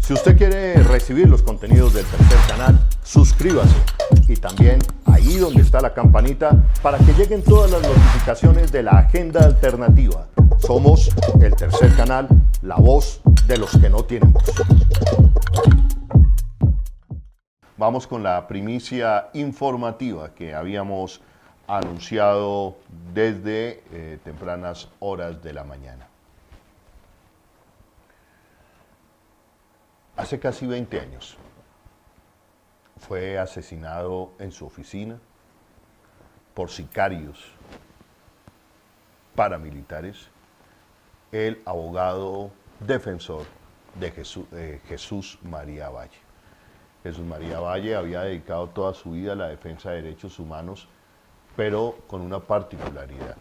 Si usted quiere recibir los contenidos del Tercer Canal, suscríbase y también ahí donde está la campanita para que lleguen todas las notificaciones de la agenda alternativa. Somos el Tercer Canal, la voz de los que no tienen voz. Vamos con la primicia informativa que habíamos anunciado desde tempranas horas de la mañana. Hace casi 20 años fue asesinado en su oficina por sicarios paramilitares el abogado defensor de Jesús María Valle. Jesús María Valle había dedicado toda su vida a la defensa de derechos humanos, pero con una particularidad.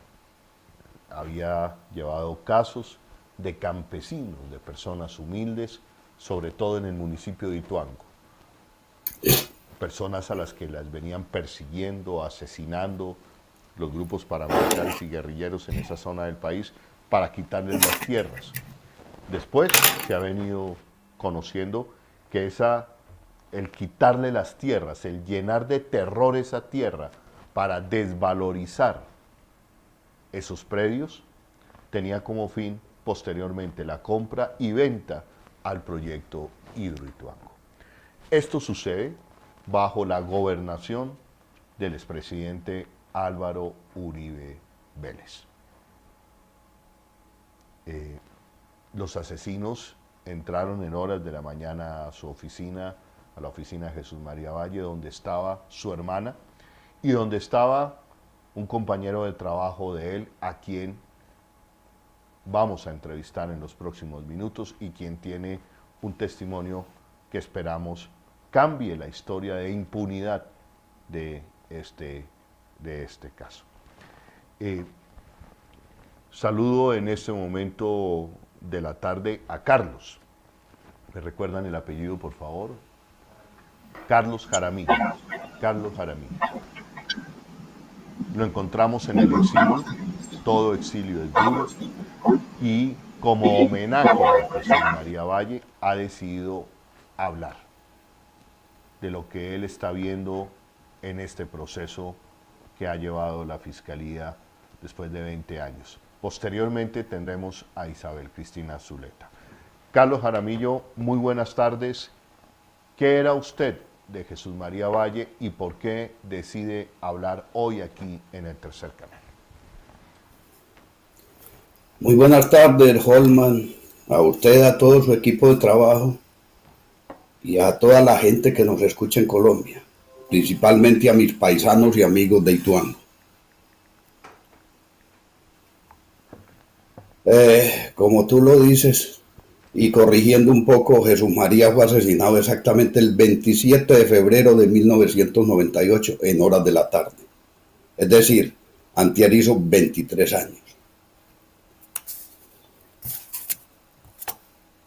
Había llevado casos de campesinos, de personas humildes, sobre todo en el municipio de Ituango. Personas a las que las venían persiguiendo, asesinando los grupos paramilitares y guerrilleros en esa zona del país para quitarles las tierras. Después se ha venido conociendo que el quitarle las tierras, el llenar de terror esa tierra para desvalorizar esos predios, tenía como fin posteriormente la compra y venta al proyecto Hidroituango. Esto sucede bajo la gobernación del expresidente Álvaro Uribe Vélez. Los asesinos entraron en horas de la mañana a su oficina, a la oficina de Jesús María Valle, donde estaba su hermana y donde estaba un compañero de trabajo de él, a quien vamos a entrevistar en los próximos minutos y quien tiene un testimonio que esperamos cambie la historia de impunidad de este caso. Saludo en este momento de la tarde a Carlos. ¿Me recuerdan el apellido, por favor? Carlos Jaramillo. Carlos Jaramillo. Lo encontramos en el exilio. Todo exilio es duro. Y como homenaje a Jesús María Valle, ha decidido hablar de lo que él está viendo en este proceso que ha llevado la Fiscalía después de 20 años. Posteriormente tendremos a Isabel Cristina Zuleta. Carlos Jaramillo, muy buenas tardes. ¿Qué era usted de Jesús María Valle y por qué decide hablar hoy aquí en el Tercer Canal? Muy buenas tardes, Holman, a usted, a todo su equipo de trabajo y a toda la gente que nos escucha en Colombia, principalmente a mis paisanos y amigos de Ituango. Como tú lo dices, y corrigiendo un poco, Jesús María fue asesinado exactamente el 27 de febrero de 1998 en horas de la tarde. Es decir, antier hizo 23 años.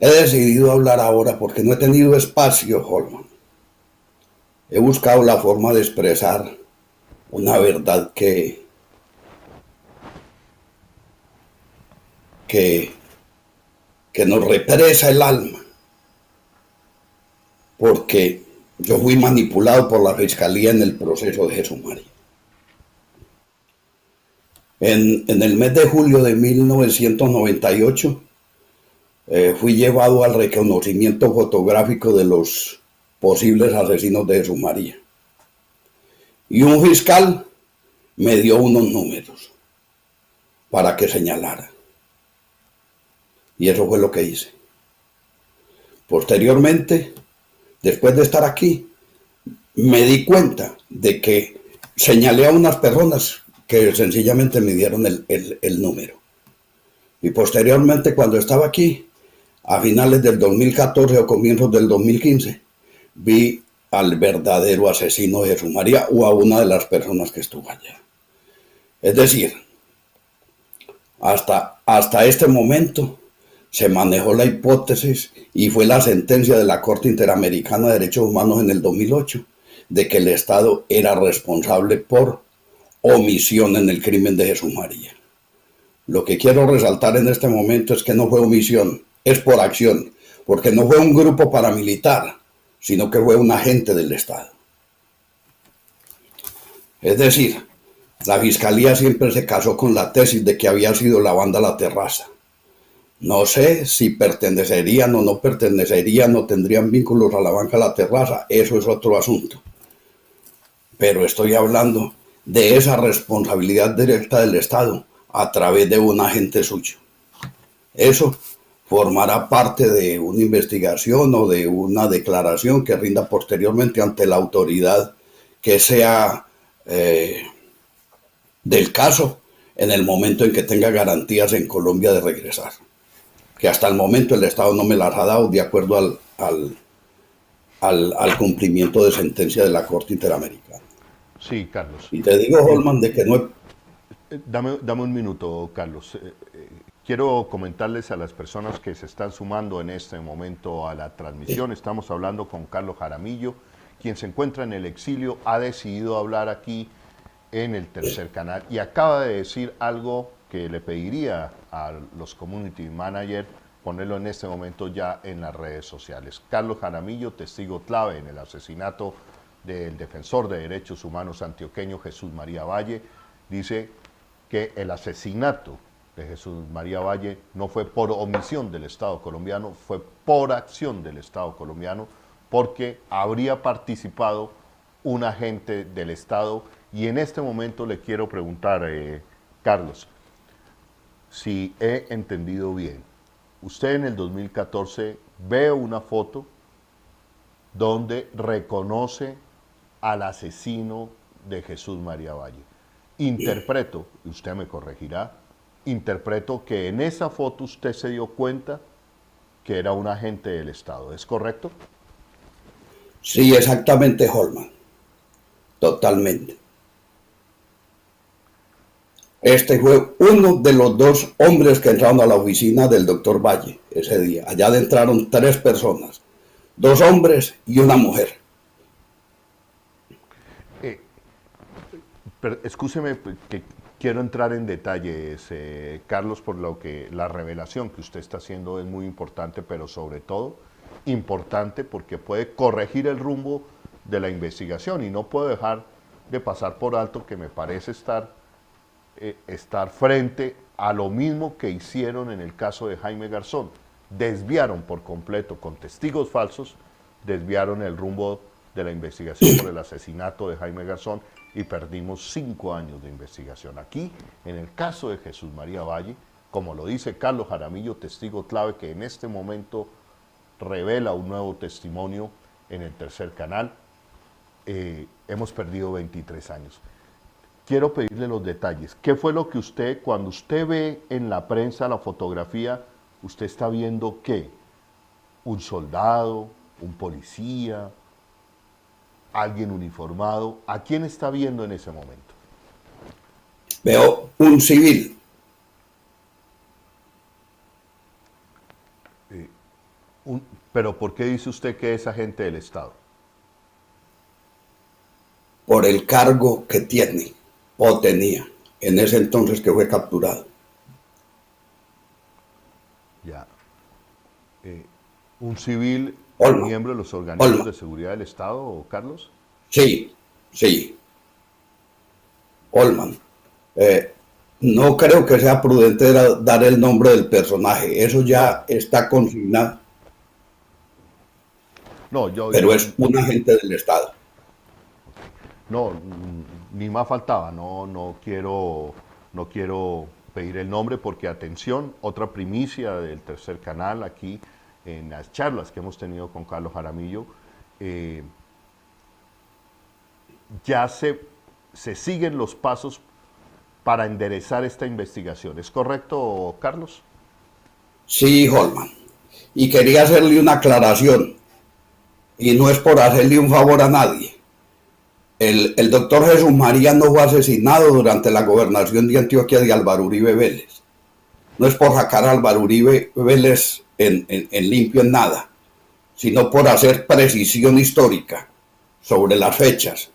He decidido hablar ahora porque no he tenido espacio, Holman. He buscado la forma de expresar una verdad que nos represa el alma, porque yo fui manipulado por la Fiscalía en el proceso de Jesús María. En el mes de julio de 1998 fui llevado al reconocimiento fotográfico de los posibles asesinos de Jesús María. Y un fiscal me dio unos números para que señalara. Y eso fue lo que hice. Posteriormente, después de estar aquí, me di cuenta de que señalé a unas personas que sencillamente me dieron el número. Y posteriormente, cuando estaba aquí, a finales del 2014 o comienzos del 2015, vi al verdadero asesino de Jesús María o a una de las personas que estuvo allá. Es decir, hasta este momento se manejó la hipótesis y fue la sentencia de la Corte Interamericana de Derechos Humanos en el 2008 de que el Estado era responsable por omisión en el crimen de Jesús María. Lo que quiero resaltar en este momento es que no fue omisión, es por acción, porque no fue un grupo paramilitar, sino que fue un agente del Estado. Es decir, la fiscalía siempre se casó con la tesis de que había sido la banda La Terraza. No sé si pertenecerían o no pertenecerían o tendrían vínculos a la banca La Terraza, eso es otro asunto. Pero estoy hablando de esa responsabilidad directa del Estado a través de un agente suyo. Eso formará parte de una investigación o de una declaración que rinda posteriormente ante la autoridad que sea del caso en el momento en que tenga garantías en Colombia de regresar. Que hasta el momento el Estado no me las ha dado de acuerdo al cumplimiento de sentencia de la Corte Interamericana. Sí, Carlos. Y te digo, Holman, de que no he... Dame un minuto, Carlos. Quiero comentarles a las personas que se están sumando en este momento a la transmisión. Estamos hablando con Carlos Jaramillo, quien se encuentra en el exilio, ha decidido hablar aquí en el tercer canal y acaba de decir algo que le pediría a los community managers ponerlo en este momento ya en las redes sociales. Carlos Jaramillo, testigo clave en el asesinato del defensor de derechos humanos antioqueño Jesús María Valle, dice que el asesinato de Jesús María Valle no fue por omisión del Estado colombiano, fue por acción del Estado colombiano, porque habría participado un agente del Estado. Y en este momento le quiero preguntar, Carlos, si he entendido bien. Usted en el 2014 ve una foto donde reconoce al asesino de Jesús María Valle. Interpreto, y usted me corregirá, interpreto que en esa foto usted se dio cuenta que era un agente del Estado. ¿Es correcto? Sí, exactamente, Holman. Totalmente. Este fue uno de los dos hombres que entraron a la oficina del doctor Valle ese día. Allá entraron 3 personas, 2 hombres y una mujer. Pero excúseme que quiero entrar en detalles, Carlos, por lo que la revelación que usted está haciendo es muy importante, pero sobre todo importante porque puede corregir el rumbo de la investigación y no puedo dejar de pasar por alto que me parece estar frente a lo mismo que hicieron en el caso de Jaime Garzón. Desviaron por completo, con testigos falsos, desviaron el rumbo de la investigación por el asesinato de Jaime Garzón y perdimos 5 años de investigación. Aquí, en el caso de Jesús María Valle, como lo dice Carlos Jaramillo, testigo clave que en este momento revela un nuevo testimonio en el tercer canal, hemos perdido 23 años. Quiero pedirle los detalles. ¿Qué fue lo que usted, cuando usted ve en la prensa la fotografía, usted está viendo qué? ¿Un soldado? ¿Un policía? ¿Alguien uniformado? ¿A quién está viendo en ese momento? Veo un civil. ¿Pero por qué dice usted que es agente del Estado? Por el cargo que tiene o tenía en ese entonces que fue capturado. Ya. ¿Un civil Olma. miembro de los organismos Olma. de seguridad del Estado, Carlos? Sí, sí. Holman. No creo que sea prudente dar el nombre del personaje. Eso ya está consignado. No, Pero es un agente del Estado. No, ni más faltaba. No quiero pedir el nombre porque, atención, otra primicia del tercer canal aquí en las charlas que hemos tenido con Carlos Jaramillo, ya se siguen los pasos para enderezar esta investigación. ¿Es correcto, Carlos? Sí, Holman. Y quería hacerle una aclaración. Y no es por hacerle un favor a nadie. El doctor Jesús María no fue asesinado durante la gobernación de Antioquia de Álvaro Uribe Vélez. No es por sacar a Álvaro Uribe Vélez en limpio en nada, sino por hacer precisión histórica sobre las fechas.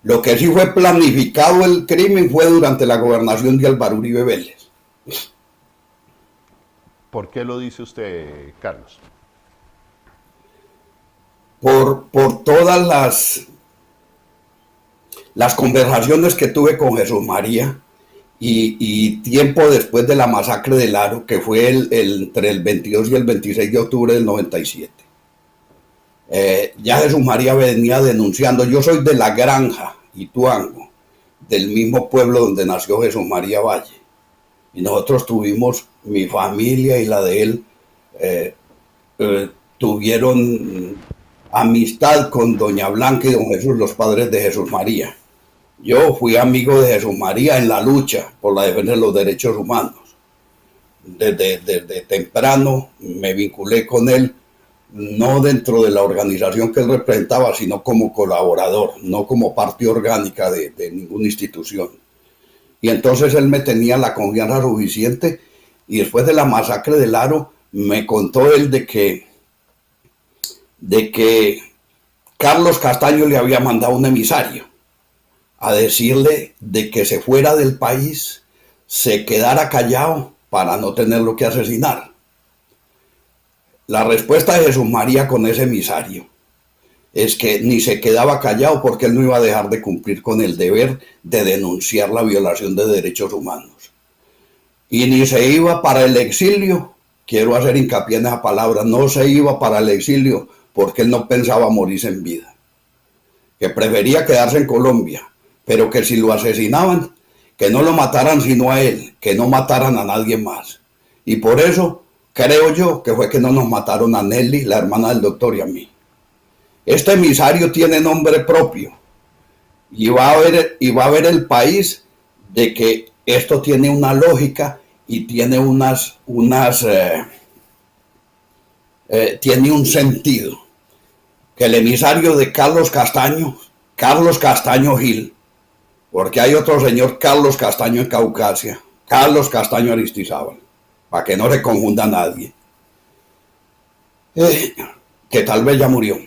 Lo que sí fue planificado el crimen fue durante la gobernación de Álvaro Uribe Vélez. ¿Por qué lo dice usted, Carlos? por todas las conversaciones que tuve con Jesús María y tiempo después de la masacre del Aro, que fue entre el 22 y el 26 de octubre del 97. Ya Jesús María venía denunciando. Yo soy de La Granja, Ituango, del mismo pueblo donde nació Jesús María Valle. Y nosotros tuvimos, mi familia y la de él, tuvieron amistad con doña Blanca y don Jesús, los padres de Jesús María. Yo fui amigo de Jesús María en la lucha por la defensa de los derechos humanos. Desde temprano me vinculé con él, no dentro de la organización que él representaba, sino como colaborador, no como parte orgánica de ninguna institución. Y entonces él me tenía la confianza suficiente, y después de la masacre del Aro me contó él de que Carlos Castaño le había mandado un emisario a decirle de que se fuera del país, se quedara callado para no tenerlo que asesinar. La respuesta de Jesús María con ese emisario es que ni se quedaba callado, porque él no iba a dejar de cumplir con el deber de denunciar la violación de derechos humanos. Y ni se iba para el exilio, quiero hacer hincapié en esa palabra, no se iba para el exilio porque él no pensaba morirse en vida, que prefería quedarse en Colombia, pero que si lo asesinaban, que no lo mataran sino a él, que no mataran a nadie más. Y por eso creo yo que fue que no nos mataron a Nelly, la hermana del doctor, y a mí. Este emisario tiene nombre propio, y va a ver el país de que esto tiene una lógica y tiene tiene un sentido. Que el emisario de Carlos Castaño Gil, porque hay otro señor Carlos Castaño en Caucasia, Carlos Castaño Aristizábal, para que no se confunda a nadie, que tal vez ya murió.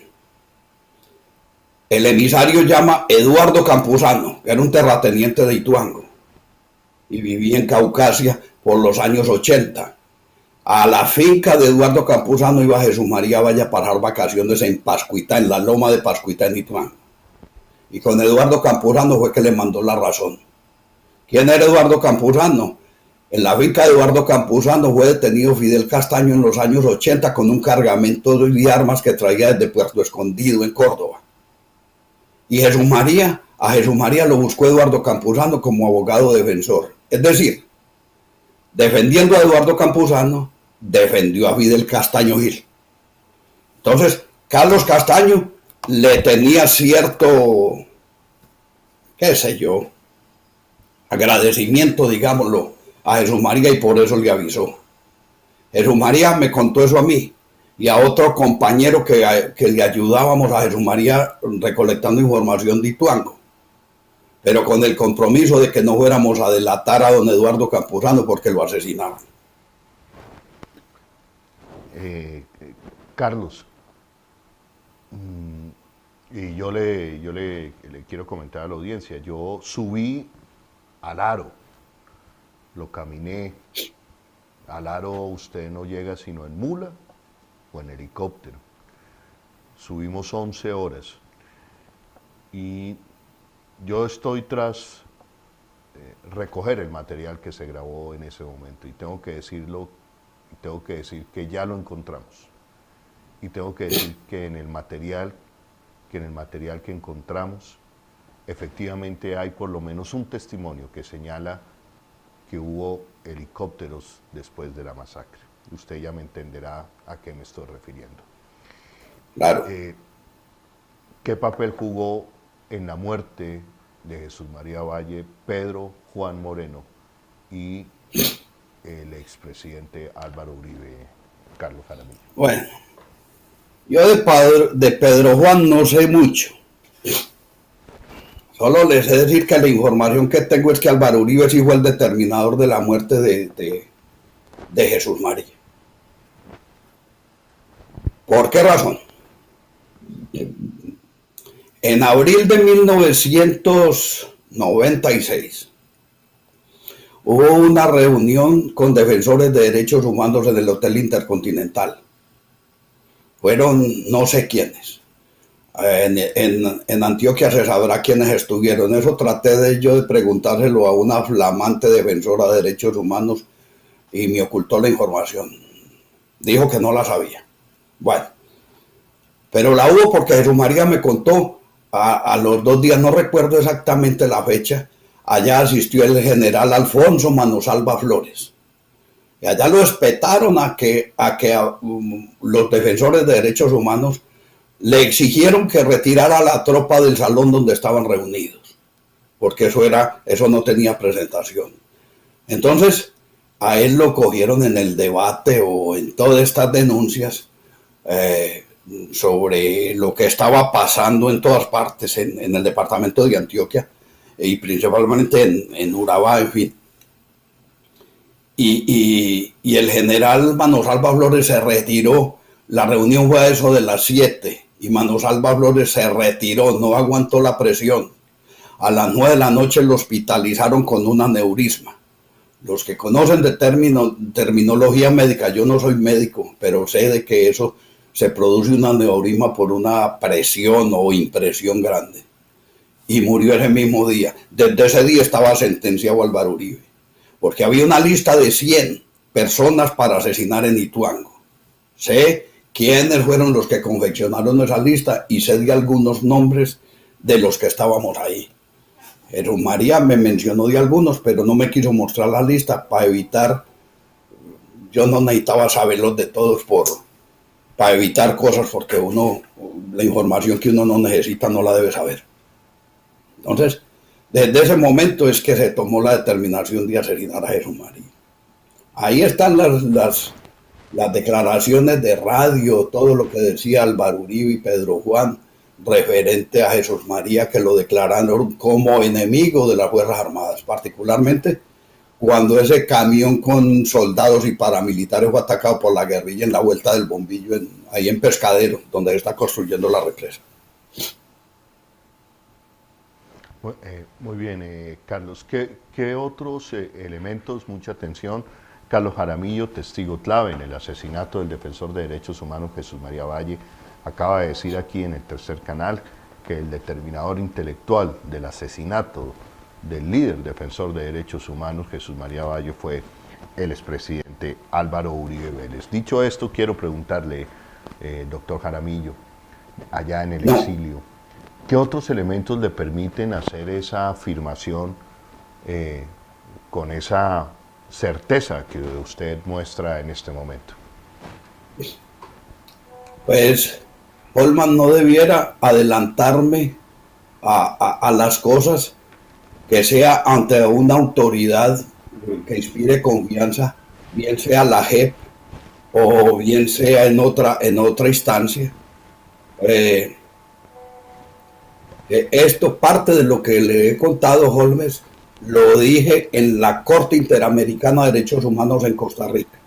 El emisario llama Eduardo Campuzano, que era un terrateniente de Ituango y vivía en Caucasia por los años 80. A la finca de Eduardo Campuzano iba Jesús María Valle a pasar vacaciones en Pascuitá, en la loma de Pascuitá en Ituango. Y con Eduardo Campuzano fue que le mandó la razón. ¿Quién era Eduardo Campuzano? En la finca de Eduardo Campuzano fue detenido Fidel Castaño en los años 80 con un cargamento de armas que traía desde Puerto Escondido, en Córdoba. Y a Jesús María lo buscó Eduardo Campuzano como abogado defensor. Es decir, defendiendo a Eduardo Campuzano, defendió a Fidel Castaño Gil. Entonces, Carlos Castaño le tenía cierto, qué sé yo, agradecimiento, digámoslo, a Jesús María, y por eso le avisó. Jesús María me contó eso a mí y a otro compañero que le ayudábamos a Jesús María recolectando información de Ituango, pero con el compromiso de que no fuéramos a delatar a don Eduardo Campuzano porque lo asesinaban. Carlos, y yo le quiero comentar a la audiencia, yo subí al Aro, lo caminé. Al Aro usted no llega sino en mula o en helicóptero. Subimos 11 horas y yo estoy tras recoger el material que se grabó en ese momento, y tengo que decirlo, tengo que decir que ya lo encontramos, y tengo que decir que en el material que encontramos efectivamente hay por lo menos un testimonio que señala que hubo helicópteros después de la masacre. Usted ya me entenderá a qué me estoy refiriendo. Claro. ¿Qué papel jugó en la muerte de Jesús María Valle Pedro Juan Moreno y el expresidente Álvaro Uribe, Carlos Jaramillo? Bueno, yo de Pedro Juan no sé mucho. Solo les sé decir que la información que tengo es que Álvaro Uribe sí fue el determinador de la muerte de Jesús María. ¿Por qué razón? En abril de 1996 hubo una reunión con defensores de derechos humanos en el Hotel Intercontinental. Fueron no sé quiénes. En Antioquia se sabrá quiénes estuvieron. Eso traté de preguntárselo a una flamante defensora de derechos humanos y me ocultó la información. Dijo que no la sabía. Bueno, pero la hubo porque Jesús María me contó a los 2 días, no recuerdo exactamente la fecha, allá asistió el general Alfonso Manosalva Flores. Y allá lo espetaron a que los defensores de derechos humanos le exigieron que retirara a la tropa del salón donde estaban reunidos, porque eso no tenía presentación. Entonces, a él lo cogieron en el debate o en todas estas denuncias sobre lo que estaba pasando en todas partes en el departamento de Antioquia y principalmente en Urabá, en fin. Y el general Manosalva Flores se retiró. La reunión fue a eso de las 7 y Manosalva Flores se retiró, no aguantó la presión. A las 9 de la noche lo hospitalizaron con un aneurisma. Los que conocen de terminología médica, yo no soy médico, pero sé de que eso se produce un aneurisma por una presión o impresión grande. Y murió ese mismo día. Desde ese día estaba sentenciado Álvaro Uribe, porque había una lista de 100 personas para asesinar en Ituango. Sé quiénes fueron los que confeccionaron esa lista y sé de algunos nombres de los que estábamos ahí. Jesús María me mencionó de algunos, pero no me quiso mostrar la lista para evitar, yo no necesitaba saberlos de todos para evitar cosas, porque la información que uno no necesita no la debe saber. Entonces, desde ese momento es que se tomó la determinación de asesinar a Jesús María. Ahí están las declaraciones de radio, todo lo que decía Álvaro Uribe y Pedro Juan referente a Jesús María, que lo declararon como enemigo de las Fuerzas Armadas, particularmente cuando ese camión con soldados y paramilitares fue atacado por la guerrilla en la Vuelta del Bombillo, ahí en Pescadero, donde se está construyendo la represa. Muy bien, Carlos. ¿Qué otros elementos? Mucha atención. Carlos Jaramillo, testigo clave en el asesinato del defensor de derechos humanos Jesús María Valle, acaba de decir aquí en el Tercer Canal que el determinador intelectual del asesinato del líder defensor de derechos humanos Jesús María Valle fue el expresidente Álvaro Uribe Vélez. Dicho esto, quiero preguntarle, doctor Jaramillo, allá en el exilio, ¿qué otros elementos le permiten hacer esa afirmación con esa certeza que usted muestra en este momento? Pues Holman no debiera adelantarme a las cosas, que sea ante una autoridad que inspire confianza, bien sea la JEP o bien sea en otra instancia. Esto, parte de lo que le he contado, Holmes, lo dije en la Corte Interamericana de Derechos Humanos en Costa Rica.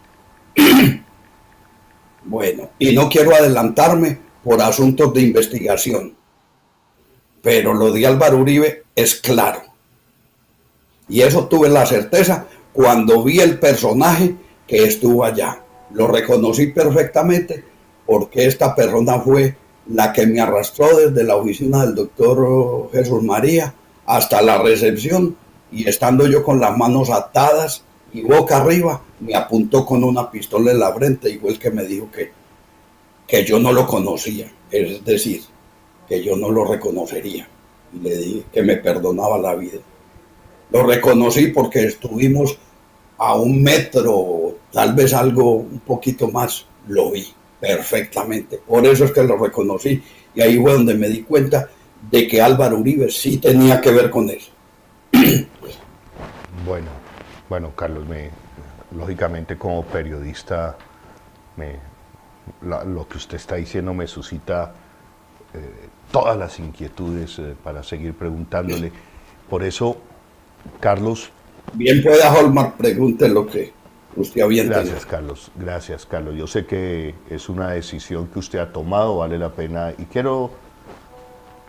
Bueno, y no quiero adelantarme por asuntos de investigación, pero lo de Álvaro Uribe es claro. Y eso tuve la certeza cuando vi el personaje que estuvo allá. Lo reconocí perfectamente porque esta persona fue la que me arrastró desde la oficina del doctor Jesús María hasta la recepción, y estando yo con las manos atadas y boca arriba, me apuntó con una pistola en la frente y fue el que me dijo que yo no lo conocía, es decir, que yo no lo reconocería. Y le dije que me perdonaba la vida. Lo reconocí porque estuvimos a 1 metro, tal vez algo un poquito más, lo vi perfectamente. Por eso es que lo reconocí, y ahí fue donde me di cuenta de que Álvaro Uribe sí tenía que ver con eso. Bueno, Carlos, lógicamente como periodista, lo que usted está diciendo me suscita todas las inquietudes para seguir preguntándole. Por eso, Carlos... Bien pueda, Holmar, pregunte lo que usted había entendido. Gracias, Carlos. Yo sé que es una decisión que usted ha tomado, vale la pena, y quiero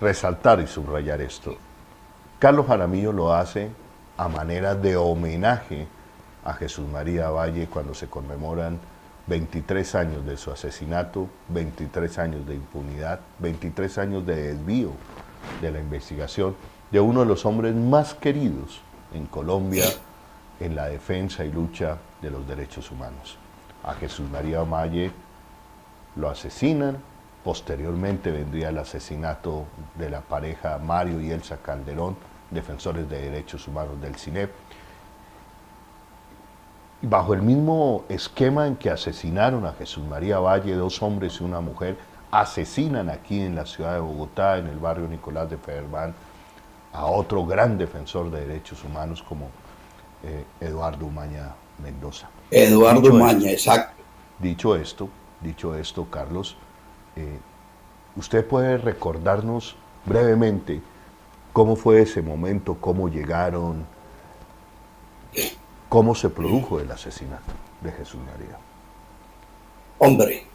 resaltar y subrayar esto. Carlos Jaramillo lo hace a manera de homenaje a Jesús María Valle cuando se conmemoran 23 años de su asesinato, 23 años de impunidad, 23 años de desvío de la investigación de uno de los hombres más queridos en Colombia en la defensa y lucha de los derechos humanos. A Jesús María Valle lo asesinan, posteriormente vendría el asesinato de la pareja Mario y Elsa Calderón, defensores de derechos humanos del CINEP. Bajo el mismo esquema en que asesinaron a Jesús María Valle, 2 hombres y una mujer, asesinan aquí en la ciudad de Bogotá, en el barrio Nicolás de Federman, a otro gran defensor de derechos humanos como Eduardo Umaña Mendoza. Eduardo Umaña, exacto. Dicho esto, Carlos, ¿usted puede recordarnos brevemente cómo fue ese momento, cómo llegaron, cómo se produjo el asesinato de Jesús María? Hombre,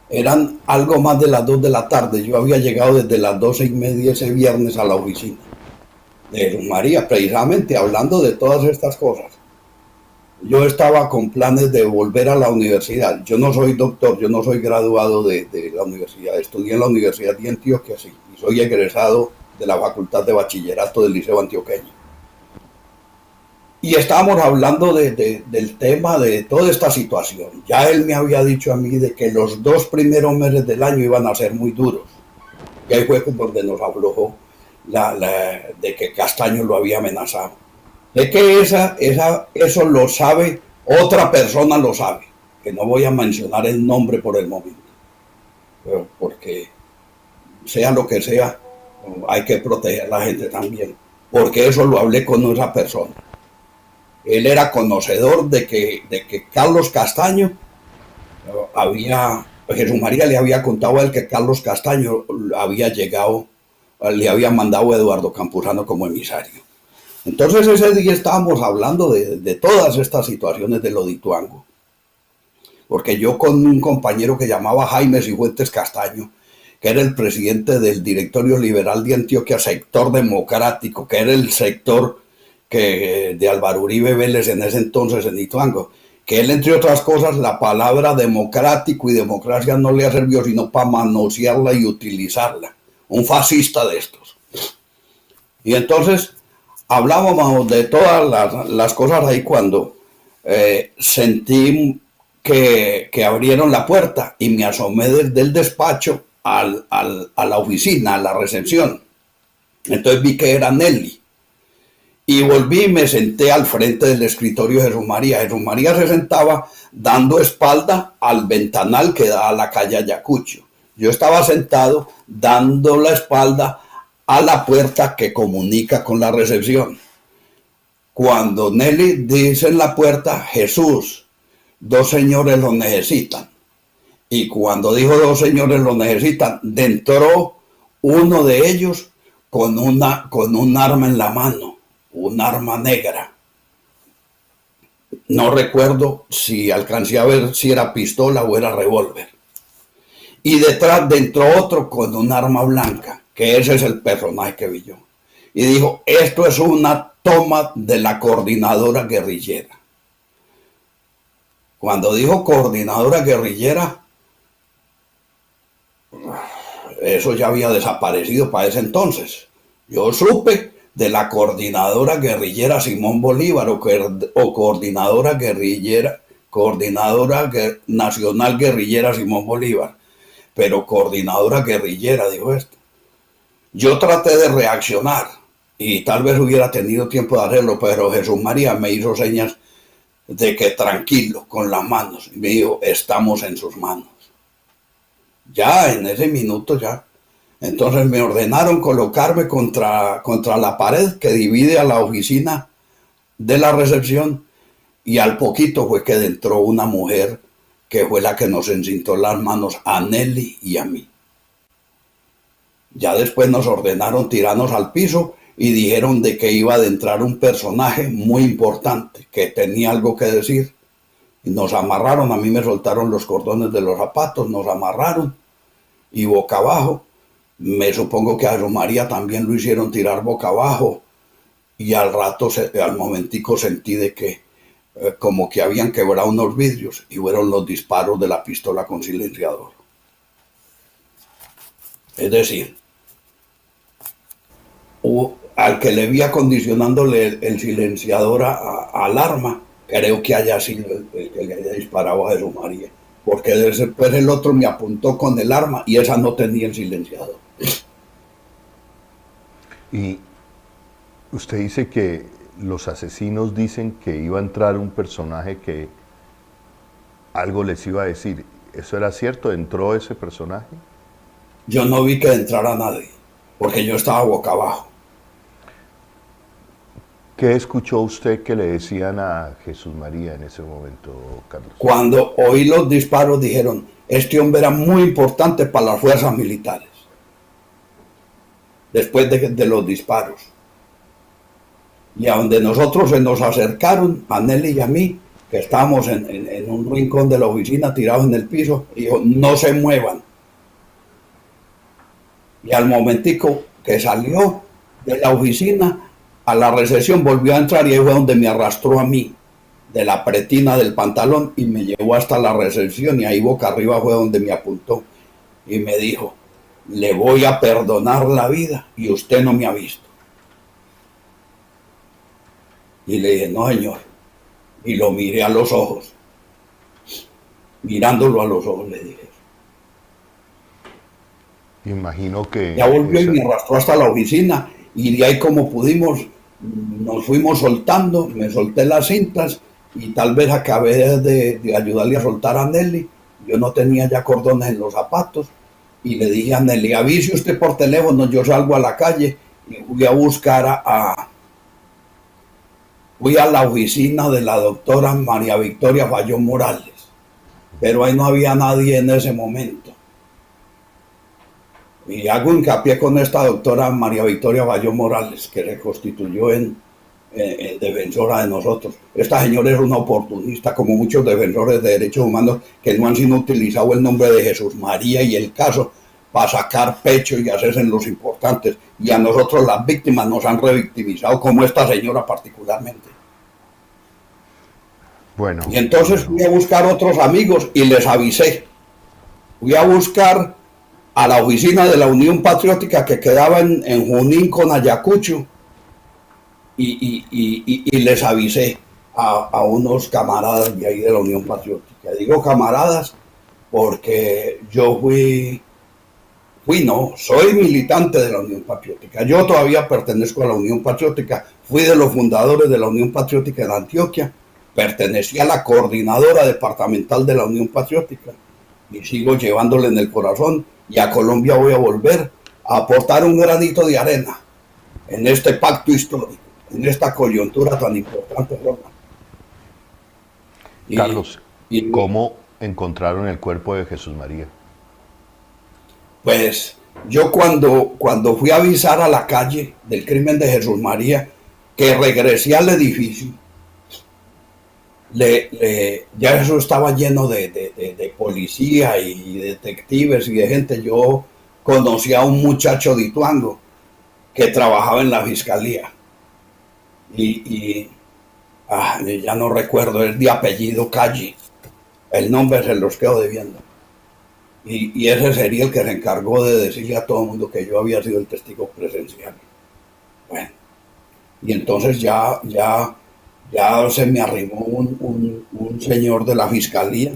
eran algo más de las 2 de la tarde. Yo había llegado desde las 12:30 ese viernes a la oficina de Jesús María, precisamente hablando de todas estas cosas. Yo estaba con planes de volver a la universidad. Yo no soy doctor, yo no soy graduado de la universidad. Estudié en la Universidad de Antioquia, sí, y soy egresado de la Facultad de Bachillerato del Liceo Antioqueño. Y estábamos hablando del tema de toda esta situación. Ya él me había dicho a mí de que los 2 primeros meses del año iban a ser muy duros. Y ahí fue donde nos aflojó de que Castaño lo había amenazado. De que eso lo sabe, otra persona lo sabe, que no voy a mencionar el nombre por el momento, pero porque sea lo que sea, hay que proteger a la gente también, porque eso lo hablé con esa persona. Él era conocedor de que Carlos Castaño Jesús María le había contado a él que Carlos Castaño había llegado, le había mandado a Eduardo Campuzano como emisario. Entonces ese día estábamos hablando de todas estas situaciones de lo de Ituango. Porque yo con un compañero que llamaba Jaime Cifuentes Castaño, que era el presidente del Directorio Liberal de Antioquia, sector democrático, que era el sector de Álvaro Uribe Vélez en ese entonces en Ituango, que él, entre otras cosas, la palabra democrático y democracia no le ha servido sino para manosearla y utilizarla. Un fascista de estos. Y entonces hablábamos de todas las cosas ahí cuando sentí que abrieron la puerta y me asomé desde el despacho a la oficina, a la recepción. Entonces vi que era Nelly. Y volví y me senté al frente del escritorio de Jesús María. Jesús María se sentaba dando espalda al ventanal que da a la calle Ayacucho. Yo estaba sentado dando la espalda a la puerta que comunica con la recepción. Cuando Nelly dice en la puerta, Jesús, 2 señores lo necesitan. Y cuando dijo 2 señores lo necesitan, entró uno de ellos con un arma en la mano, un arma negra. No recuerdo si alcancé a ver si era pistola o era revólver. Y detrás entró otro con un arma blanca, que ese es el personaje que vi yo. Y dijo, esto es una toma de la coordinadora guerrillera. Cuando dijo coordinadora guerrillera, eso ya había desaparecido para ese entonces. Yo supe de la coordinadora guerrillera Simón Bolívar o coordinadora nacional guerrillera Simón Bolívar. Pero coordinadora guerrillera, dijo esto. Yo traté de reaccionar y tal vez hubiera tenido tiempo de hacerlo, pero Jesús María me hizo señas de que tranquilo, con las manos. Y me dijo, estamos en sus manos. Ya, en ese minuto ya. Entonces me ordenaron colocarme contra la pared que divide a la oficina de la recepción y al poquito fue que entró una mujer que fue la que nos encintó las manos a Nelly y a mí. Ya después nos ordenaron tirarnos al piso y dijeron de que iba a entrar un personaje muy importante que tenía algo que decir. Y nos amarraron, a mí me soltaron los cordones de los zapatos, nos amarraron y boca abajo. Me supongo que a Jesús María también lo hicieron tirar boca abajo y al rato, al momentico sentí de que como que habían quebrado unos vidrios y fueron los disparos de la pistola con silenciador. Es decir, al que le vi acondicionándole el silenciador al arma, creo que haya sido el que le haya disparado a Jesús María. Porque después el otro me apuntó con el arma y esa no tenía el silenciador. Y usted dice que los asesinos dicen que iba a entrar un personaje que algo les iba a decir. ¿Eso era cierto? ¿Entró ese personaje? Yo no vi que entrara nadie, porque yo estaba boca abajo. ¿Qué escuchó usted que le decían a Jesús María en ese momento, Carlos? Cuando oí los disparos dijeron, este hombre era muy importante para las fuerzas militares. Después de los disparos. Y a donde nosotros se nos acercaron, a Nelly y a mí, que estábamos en un rincón de la oficina tirados en el piso, y dijo, no se muevan. Y al momentico que salió de la oficina, a la recepción volvió a entrar y ahí fue donde me arrastró a mí, de la pretina del pantalón, y me llevó hasta la recepción y ahí boca arriba fue donde me apuntó y me dijo, le voy a perdonar la vida y usted no me ha visto. Y le dije, no señor, y lo miré a los ojos, mirándolo a los ojos le dije. Imagino que... Ya volvió y me arrastró hasta la oficina y de ahí como pudimos nos fuimos soltando, me solté las cintas y tal vez acabé de ayudarle a soltar a Nelly. Yo no tenía ya cordones en los zapatos y le dije a Nelly, avise usted por teléfono, yo salgo a la calle y fui a buscar fui a la oficina de la doctora María Victoria Fayón Morales, pero ahí no había nadie en ese momento. Y hago hincapié con esta doctora María Victoria Fayón Morales, que se constituyó en defensora de nosotros. Esta señora es una oportunista, como muchos defensores de derechos humanos que no han sido utilizado el nombre de Jesús María y el caso para sacar pecho y hacerse en los importantes. Y a nosotros las víctimas nos han revictimizado, como esta señora particularmente. Bueno. Y entonces fui a buscar otros amigos y les avisé. Fui a buscar a la oficina de la Unión Patriótica que quedaba en Junín con Ayacucho y les avisé a unos camaradas de ahí de la Unión Patriótica. Digo camaradas porque yo soy militante de la Unión Patriótica. Yo todavía pertenezco a la Unión Patriótica. Fui de los fundadores de la Unión Patriótica en Antioquia. Pertenecí a la coordinadora departamental de la Unión Patriótica y sigo llevándole en el corazón. Y a Colombia voy a volver a aportar un granito de arena en este pacto histórico, en esta coyuntura tan importante, Carlos, ¿cómo encontraron el cuerpo de Jesús María? Pues yo cuando fui a avisar a la calle del crimen de Jesús María, que regresé al edificio, ya eso estaba lleno de policía y detectives y de gente. Yo conocí a un muchacho de Ituango que trabajaba en la fiscalía ya no recuerdo, es de apellido Calle, el nombre se los quedo debiendo, y ese sería el que se encargó de decirle a todo el mundo que yo había sido el testigo presencial. Bueno, y entonces ya se me arrimó un señor de la fiscalía,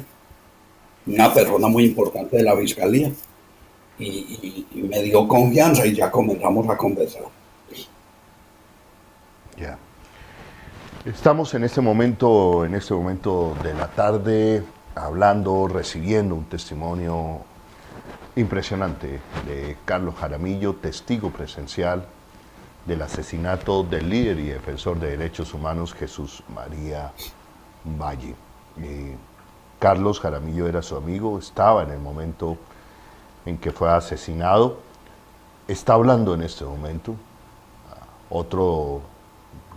una persona muy importante de la fiscalía, y me dio confianza y ya comenzamos a conversar. Ya. Estamos en este momento de la tarde, hablando, recibiendo un testimonio impresionante de Carlos Jaramillo, testigo presencial del asesinato del líder y defensor de derechos humanos Jesús María Valle. Carlos Jaramillo era su amigo, estaba en el momento en que fue asesinado, está hablando en este momento. Otro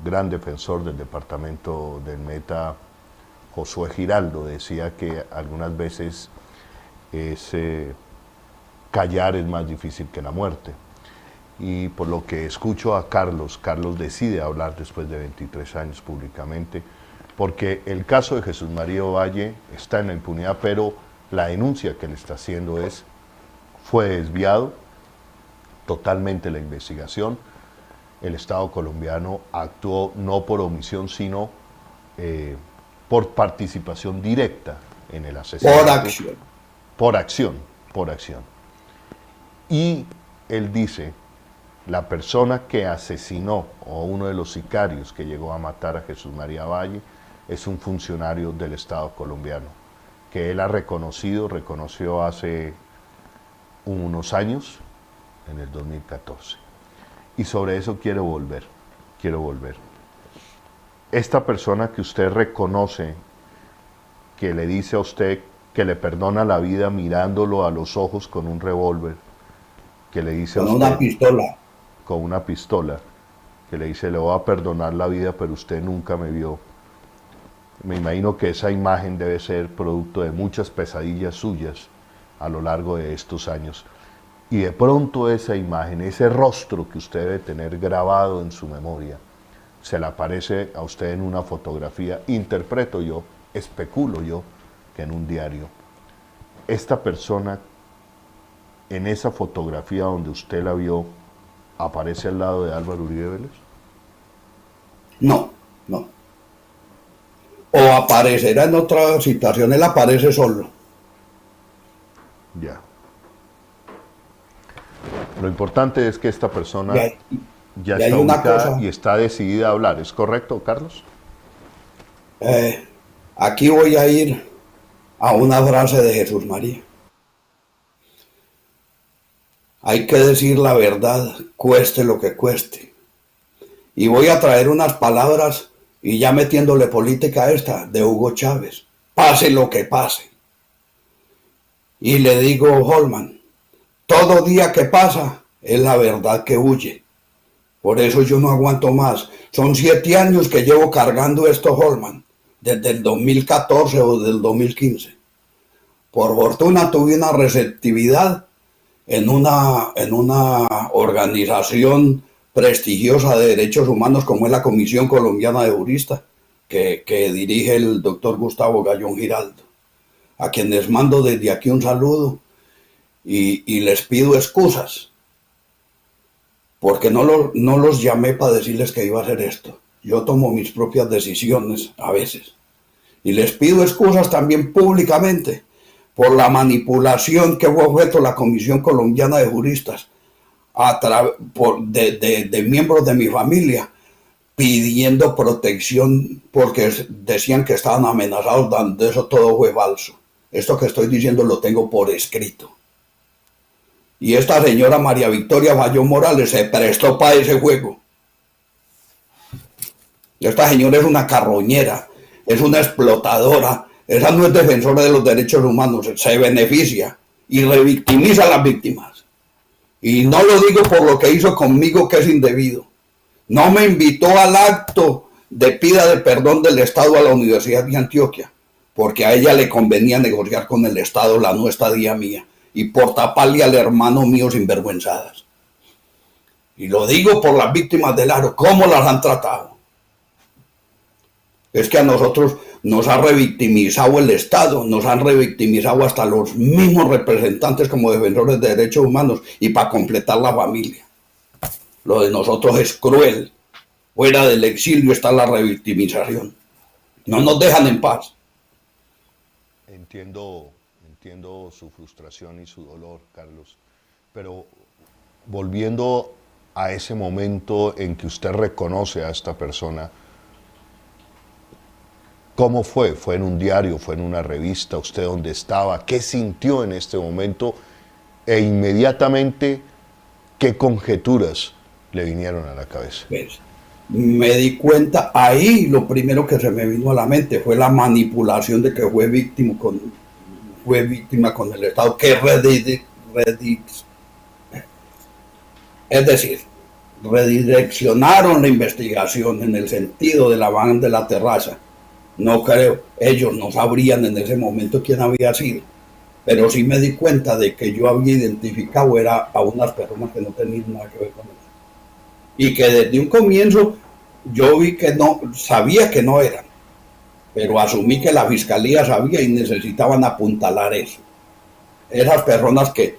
gran defensor del departamento del Meta, Josué Giraldo, decía que algunas veces callar es más difícil que la muerte. Y por lo que escucho a Carlos decide hablar después de 23 años públicamente, porque el caso de Jesús María Valle está en la impunidad, pero la denuncia que le está haciendo fue desviado totalmente la investigación. El Estado colombiano actuó no por omisión, sino por participación directa en el asesinato. Por acción. Por acción. Y él dice, la persona que asesinó, o uno de los sicarios que llegó a matar a Jesús María Valle, es un funcionario del Estado colombiano, que él ha reconoció hace unos años, en el 2014. Y sobre eso quiero volver. Esta persona que usted reconoce, que le dice a usted que le perdona la vida mirándolo a los ojos con un revólver, que le dice a usted... Con una pistola. Con una pistola, que le dice, le voy a perdonar la vida, pero usted nunca me vio. Me imagino que esa imagen debe ser producto de muchas pesadillas suyas a lo largo de estos años. Y de pronto esa imagen, ese rostro que usted debe tener grabado en su memoria, se le aparece a usted en una fotografía, interpreto yo, especulo yo, que en un diario. Esta persona, en esa fotografía donde usted la vio, ¿aparece al lado de Álvaro Uribe Vélez? No. O aparecerá en otra situación, él aparece solo. Ya. Lo importante es que esta persona ya está ubicada y está decidida a hablar. ¿Es correcto, Carlos? Aquí voy a ir a una frase de Jesús María. Hay que decir la verdad, cueste lo que cueste. Y voy a traer unas palabras, y ya metiéndole política a esta, de Hugo Chávez. Pase lo que pase. Y le digo, Holman, todo día que pasa es la verdad que huye. Por eso yo no aguanto más. Son 7 años que llevo cargando esto, Holman, desde el 2014 o del 2015. Por fortuna tuve una receptividad en una organización prestigiosa de derechos humanos como es la Comisión Colombiana de Juristas, que dirige el doctor Gustavo Gallón Giraldo, a quienes mando desde aquí un saludo y les pido excusas, porque no los llamé para decirles que iba a hacer esto. Yo tomo mis propias decisiones a veces. Y les pido excusas también públicamente por la manipulación que fue objeto la Comisión Colombiana de Juristas de miembros de mi familia pidiendo protección porque decían que estaban amenazados, dando eso todo fue falso. Esto que estoy diciendo lo tengo por escrito. Y esta señora María Victoria Bayón Morales se prestó para ese juego. Esta señora es una carroñera, es una explotadora, esa no es defensora de los derechos humanos, se beneficia y revictimiza a las víctimas. Y no lo digo por lo que hizo conmigo, que es indebido. No me invitó al acto de pida de perdón del Estado a la Universidad de Antioquia, porque a ella le convenía negociar con el Estado la no estadía mía y por taparle al hermano mío sinvergüenzadas. Y lo digo por las víctimas del Aro, cómo las han tratado. Es que a nosotros nos ha revictimizado el Estado, nos han revictimizado hasta los mismos representantes como defensores de derechos humanos y para completar la familia. Lo de nosotros es cruel. Fuera del exilio está la revictimización. No nos dejan en paz. Entiendo su frustración y su dolor, Carlos, pero volviendo a ese momento en que usted reconoce a esta persona, ¿cómo fue? ¿Fue en un diario? ¿Fue en una revista? ¿Usted dónde estaba? ¿Qué sintió en este momento? E inmediatamente, ¿qué conjeturas le vinieron a la cabeza? Pues, me di cuenta, ahí lo primero que se me vino a la mente fue la manipulación de que fue víctima con el Estado, que redireccionaron la investigación en el sentido de la van de la terraza. No creo, ellos no sabrían en ese momento quién había sido, pero sí me di cuenta de que yo había identificado a unas personas que no tenían nada que ver con eso. Y que desde un comienzo yo vi que no, sabía que no eran. pero asumí que la fiscalía sabía y necesitaban apuntalar eso. Esas personas que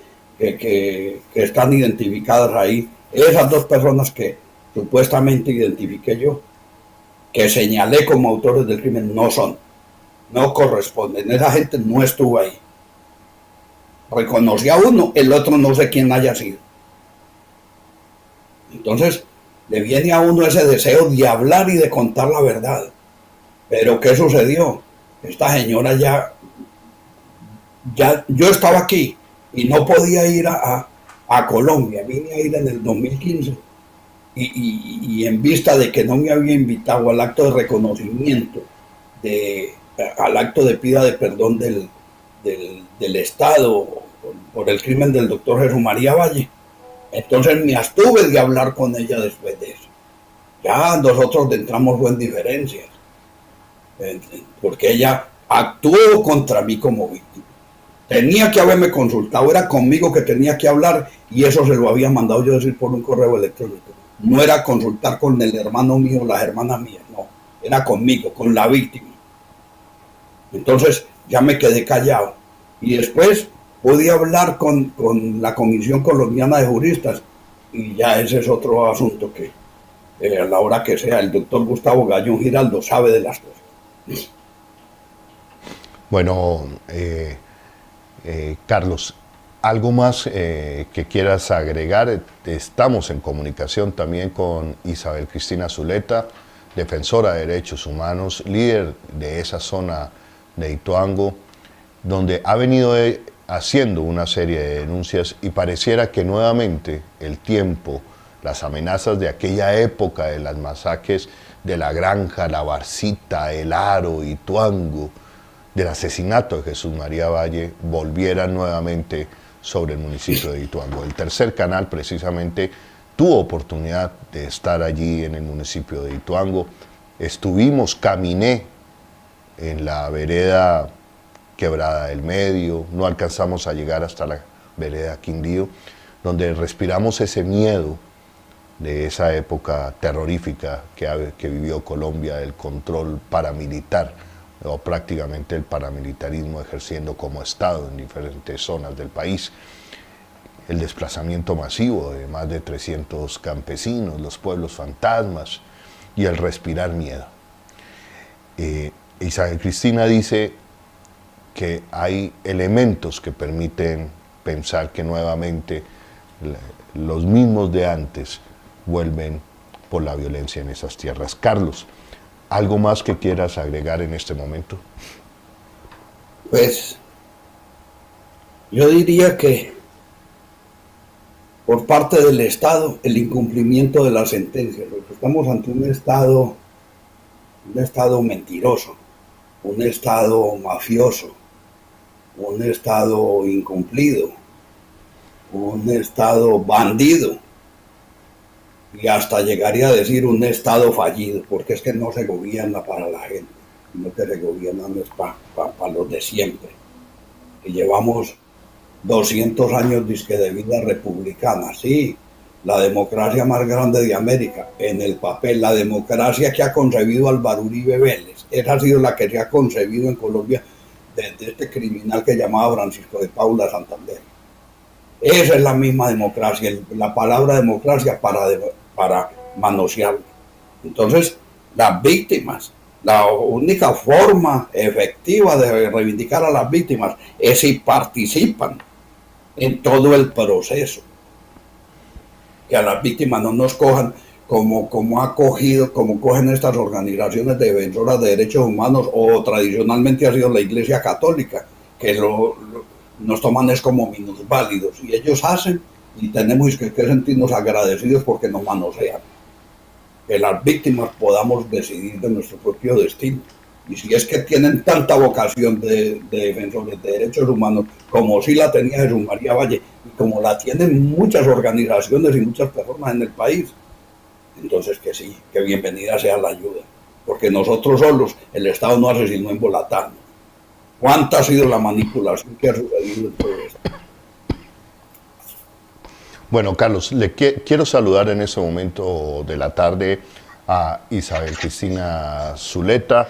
están identificadas ahí, esas dos personas que supuestamente identifiqué yo, que señalé como autores del crimen, no corresponden. Esa gente no estuvo ahí. Reconocí a uno, el otro no sé quién haya sido. Entonces, le viene a uno ese deseo de hablar y de contar la verdad. Pero ¿qué sucedió? Esta señora yo estaba aquí y no podía ir a Colombia. Vine a ir en el 2015 y en vista de que no me había invitado al acto de reconocimiento, al acto de pida de perdón del Estado por el crimen del doctor Jesús María Valle, entonces me abstuve de hablar con ella después de eso. Ya nosotros entramos en diferencias, porque ella actuó contra mí como víctima. Tenía que haberme consultado, era conmigo que tenía que hablar y eso se lo había mandado yo decir por un correo electrónico. No era consultar con el hermano mío, las hermanas mías, no, era conmigo, con la víctima. Entonces ya me quedé callado y después pude hablar con la Comisión Colombiana de Juristas y ya ese es otro asunto que a la hora que sea el doctor Gustavo Gallón Giraldo sabe de las cosas. Bueno, Carlos, ¿algo más que quieras agregar? Estamos en comunicación también con Isabel Cristina Zuleta, defensora de derechos humanos, líder de esa zona de Ituango, donde ha venido haciendo una serie de denuncias y pareciera que nuevamente el tiempo, las amenazas de aquella época de las masacres de La Granja, La Barcita, El Aro, Ituango, del asesinato de Jesús María Valle, volvieran nuevamente sobre el municipio de Ituango. El Tercer Canal precisamente tuvo oportunidad de estar allí en el municipio de Ituango. Caminé en la vereda Quebrada del Medio, no alcanzamos a llegar hasta la vereda Quindío, donde respiramos ese miedo de esa época terrorífica que vivió Colombia, del control paramilitar, o prácticamente el paramilitarismo ejerciendo como Estado en diferentes zonas del país, el desplazamiento masivo de más de 300 campesinos, los pueblos fantasmas y el respirar miedo. Isabel Cristina dice que hay elementos que permiten pensar que nuevamente los mismos de antes vuelven por la violencia en esas tierras. Carlos, ¿algo más que quieras agregar en este momento? Pues yo diría que por parte del Estado el incumplimiento de las sentencias. Estamos ante un Estado mentiroso, un Estado mafioso, un Estado incumplido, un Estado bandido y hasta llegaría a decir un Estado fallido, porque es que no se gobierna para la gente, sino que se gobierna para los de siempre, que llevamos 200 años de vida republicana, sí, la democracia más grande de América, en el papel, la democracia que ha concebido Álvaro Uribe Vélez, esa ha sido la que se ha concebido en Colombia desde este criminal que llamaba Francisco de Paula Santander. Esa es la misma democracia, la palabra democracia para manosearla. Entonces, las víctimas, la única forma efectiva de reivindicar a las víctimas es si participan en todo el proceso. Que a las víctimas no nos cojan como cogen estas organizaciones defensoras de derechos humanos, o tradicionalmente ha sido la Iglesia Católica, que nos toman es como minusválidos, y ellos hacen, y tenemos que sentirnos agradecidos porque nos manosean. Que las víctimas podamos decidir de nuestro propio destino. Y si es que tienen tanta vocación de defensores de derechos humanos, como sí la tenía Jesús María Valle, y como la tienen muchas organizaciones y muchas personas en el país, entonces que sí, que bienvenida sea la ayuda. Porque nosotros solos, el Estado no hace sino embolatarnos. ¿Cuánta ha sido la manipulación que ha sucedido en todo esto? Bueno, Carlos, quiero saludar en este momento de la tarde a Isabel Cristina Zuleta,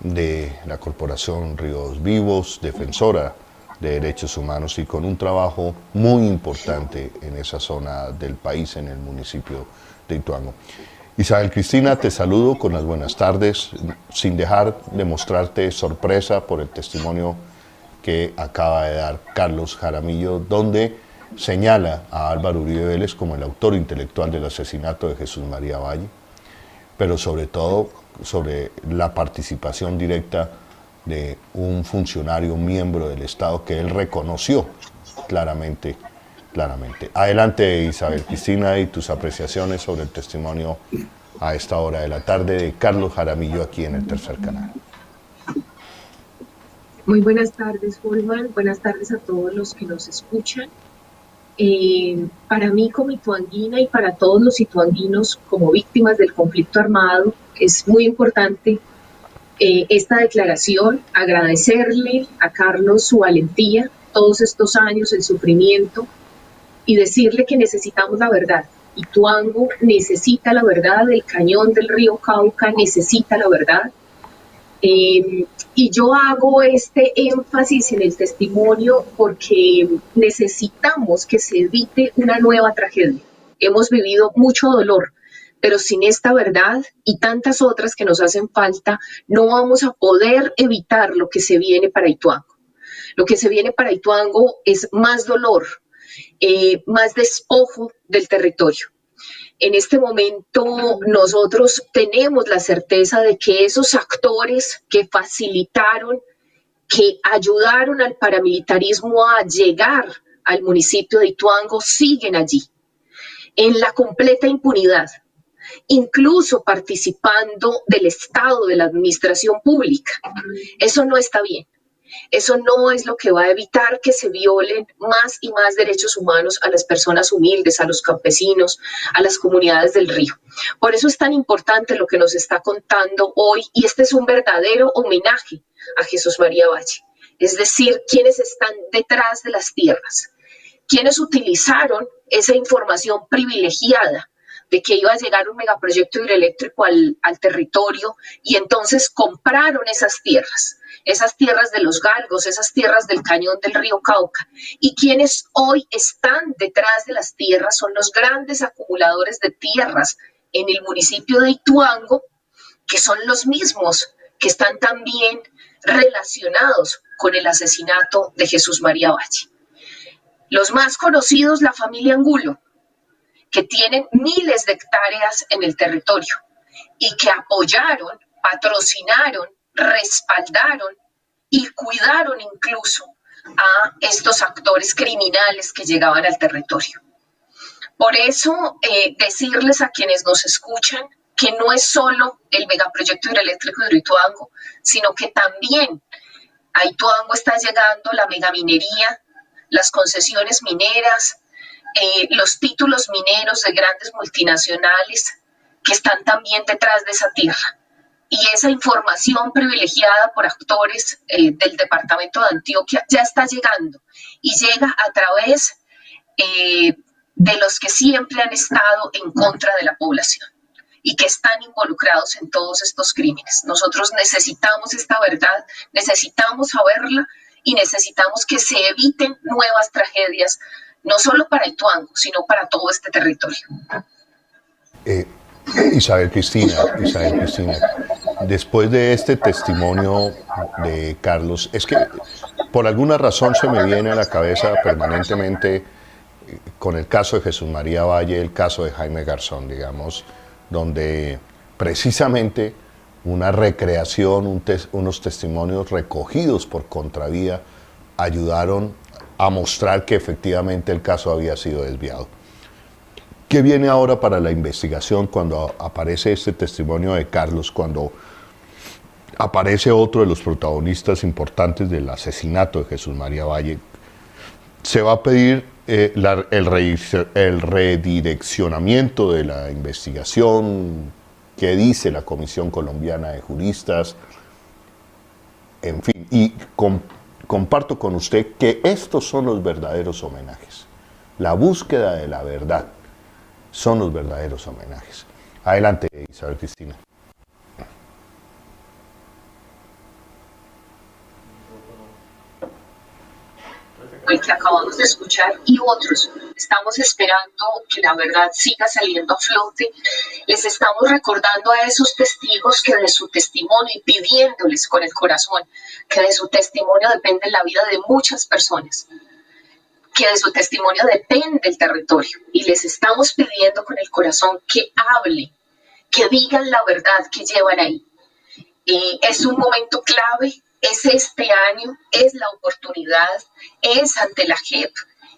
de la Corporación Ríos Vivos, defensora de derechos humanos y con un trabajo muy importante en esa zona del país, en el municipio de Ituango. Isabel Cristina, te saludo con las buenas tardes, sin dejar de mostrarte sorpresa por el testimonio que acaba de dar Carlos Jaramillo, donde señala a Álvaro Uribe Vélez como el autor intelectual del asesinato de Jesús María Valle, pero sobre todo sobre la participación directa de un funcionario miembro del Estado que él reconoció claramente. Adelante, Isabel Cristina, y tus apreciaciones sobre el testimonio a esta hora de la tarde de Carlos Jaramillo aquí en el Tercer Canal. Muy buenas tardes, Holman. Buenas tardes a todos los que nos escuchan. Para mí como ituanguina y para todos los ituanguinos como víctimas del conflicto armado es muy importante esta declaración, agradecerle a Carlos su valentía, todos estos años, el sufrimiento, y decirle que necesitamos la verdad. Ituango necesita la verdad, el cañón del río Cauca necesita la verdad. Y yo hago este énfasis en el testimonio porque necesitamos que se evite una nueva tragedia. Hemos vivido mucho dolor, pero sin esta verdad y tantas otras que nos hacen falta, no vamos a poder evitar lo que se viene para Ituango. Lo que se viene para Ituango es más dolor, más despojo del territorio. En este momento nosotros tenemos la certeza de que esos actores que facilitaron, que ayudaron al paramilitarismo a llegar al municipio de Ituango siguen allí, en la completa impunidad, incluso participando del Estado, de la administración pública. Eso no está bien. Eso no es lo que va a evitar que se violen más y más derechos humanos a las personas humildes, a los campesinos, a las comunidades del río. Por eso es tan importante lo que nos está contando hoy, y este es un verdadero homenaje a Jesús María Valle. Es decir, quienes están detrás de las tierras, quienes utilizaron esa información privilegiada de que iba a llegar un megaproyecto hidroeléctrico al territorio, y entonces compraron esas tierras de los galgos, esas tierras del cañón del río Cauca. Y quienes hoy están detrás de las tierras son los grandes acumuladores de tierras en el municipio de Ituango, que son los mismos que están también relacionados con el asesinato de Jesús María Valle. Los más conocidos, la familia Angulo, que tienen miles de hectáreas en el territorio y que apoyaron, patrocinaron, respaldaron y cuidaron incluso a estos actores criminales que llegaban al territorio. Por eso, decirles a quienes nos escuchan que no es solo el megaproyecto hidroeléctrico de Ituango, sino que también a Ituango está llegando la megaminería, las concesiones mineras, los títulos mineros de grandes multinacionales que están también detrás de esa tierra. Y esa información privilegiada por actores del departamento de Antioquia ya está llegando, y llega a través de los que siempre han estado en contra de la población y que están involucrados en todos estos crímenes. Nosotros necesitamos esta verdad, necesitamos saberla y necesitamos que se eviten nuevas tragedias, no solo para Ituango, sino para todo este territorio. Isabel Cristina, después de este testimonio de Carlos, es que por alguna razón se me viene a la cabeza permanentemente con el caso de Jesús María Valle, el caso de Jaime Garzón, digamos, donde precisamente una recreación, unos testimonios recogidos por Contravía ayudaron a mostrar que efectivamente el caso había sido desviado. ¿Qué viene ahora para la investigación cuando aparece este testimonio de Carlos, cuando aparece otro de los protagonistas importantes del asesinato de Jesús María Valle? Se va a pedir el redireccionamiento de la investigación, qué dice la Comisión Colombiana de Juristas, en fin, y comparto con usted que estos son los verdaderos homenajes. La búsqueda de la verdad son los verdaderos homenajes. Adelante, Isabel Cristina. como el que acabamos de escuchar y otros. Estamos esperando que la verdad siga saliendo a flote. Les estamos recordando a esos testigos que de su testimonio y pidiéndoles con el corazón que de su testimonio depende la vida de muchas personas, que de su testimonio depende el territorio, y les estamos pidiendo con el corazón que hable, que digan la verdad que llevan ahí. Es un momento clave, es este año, es la oportunidad, es ante la JEP,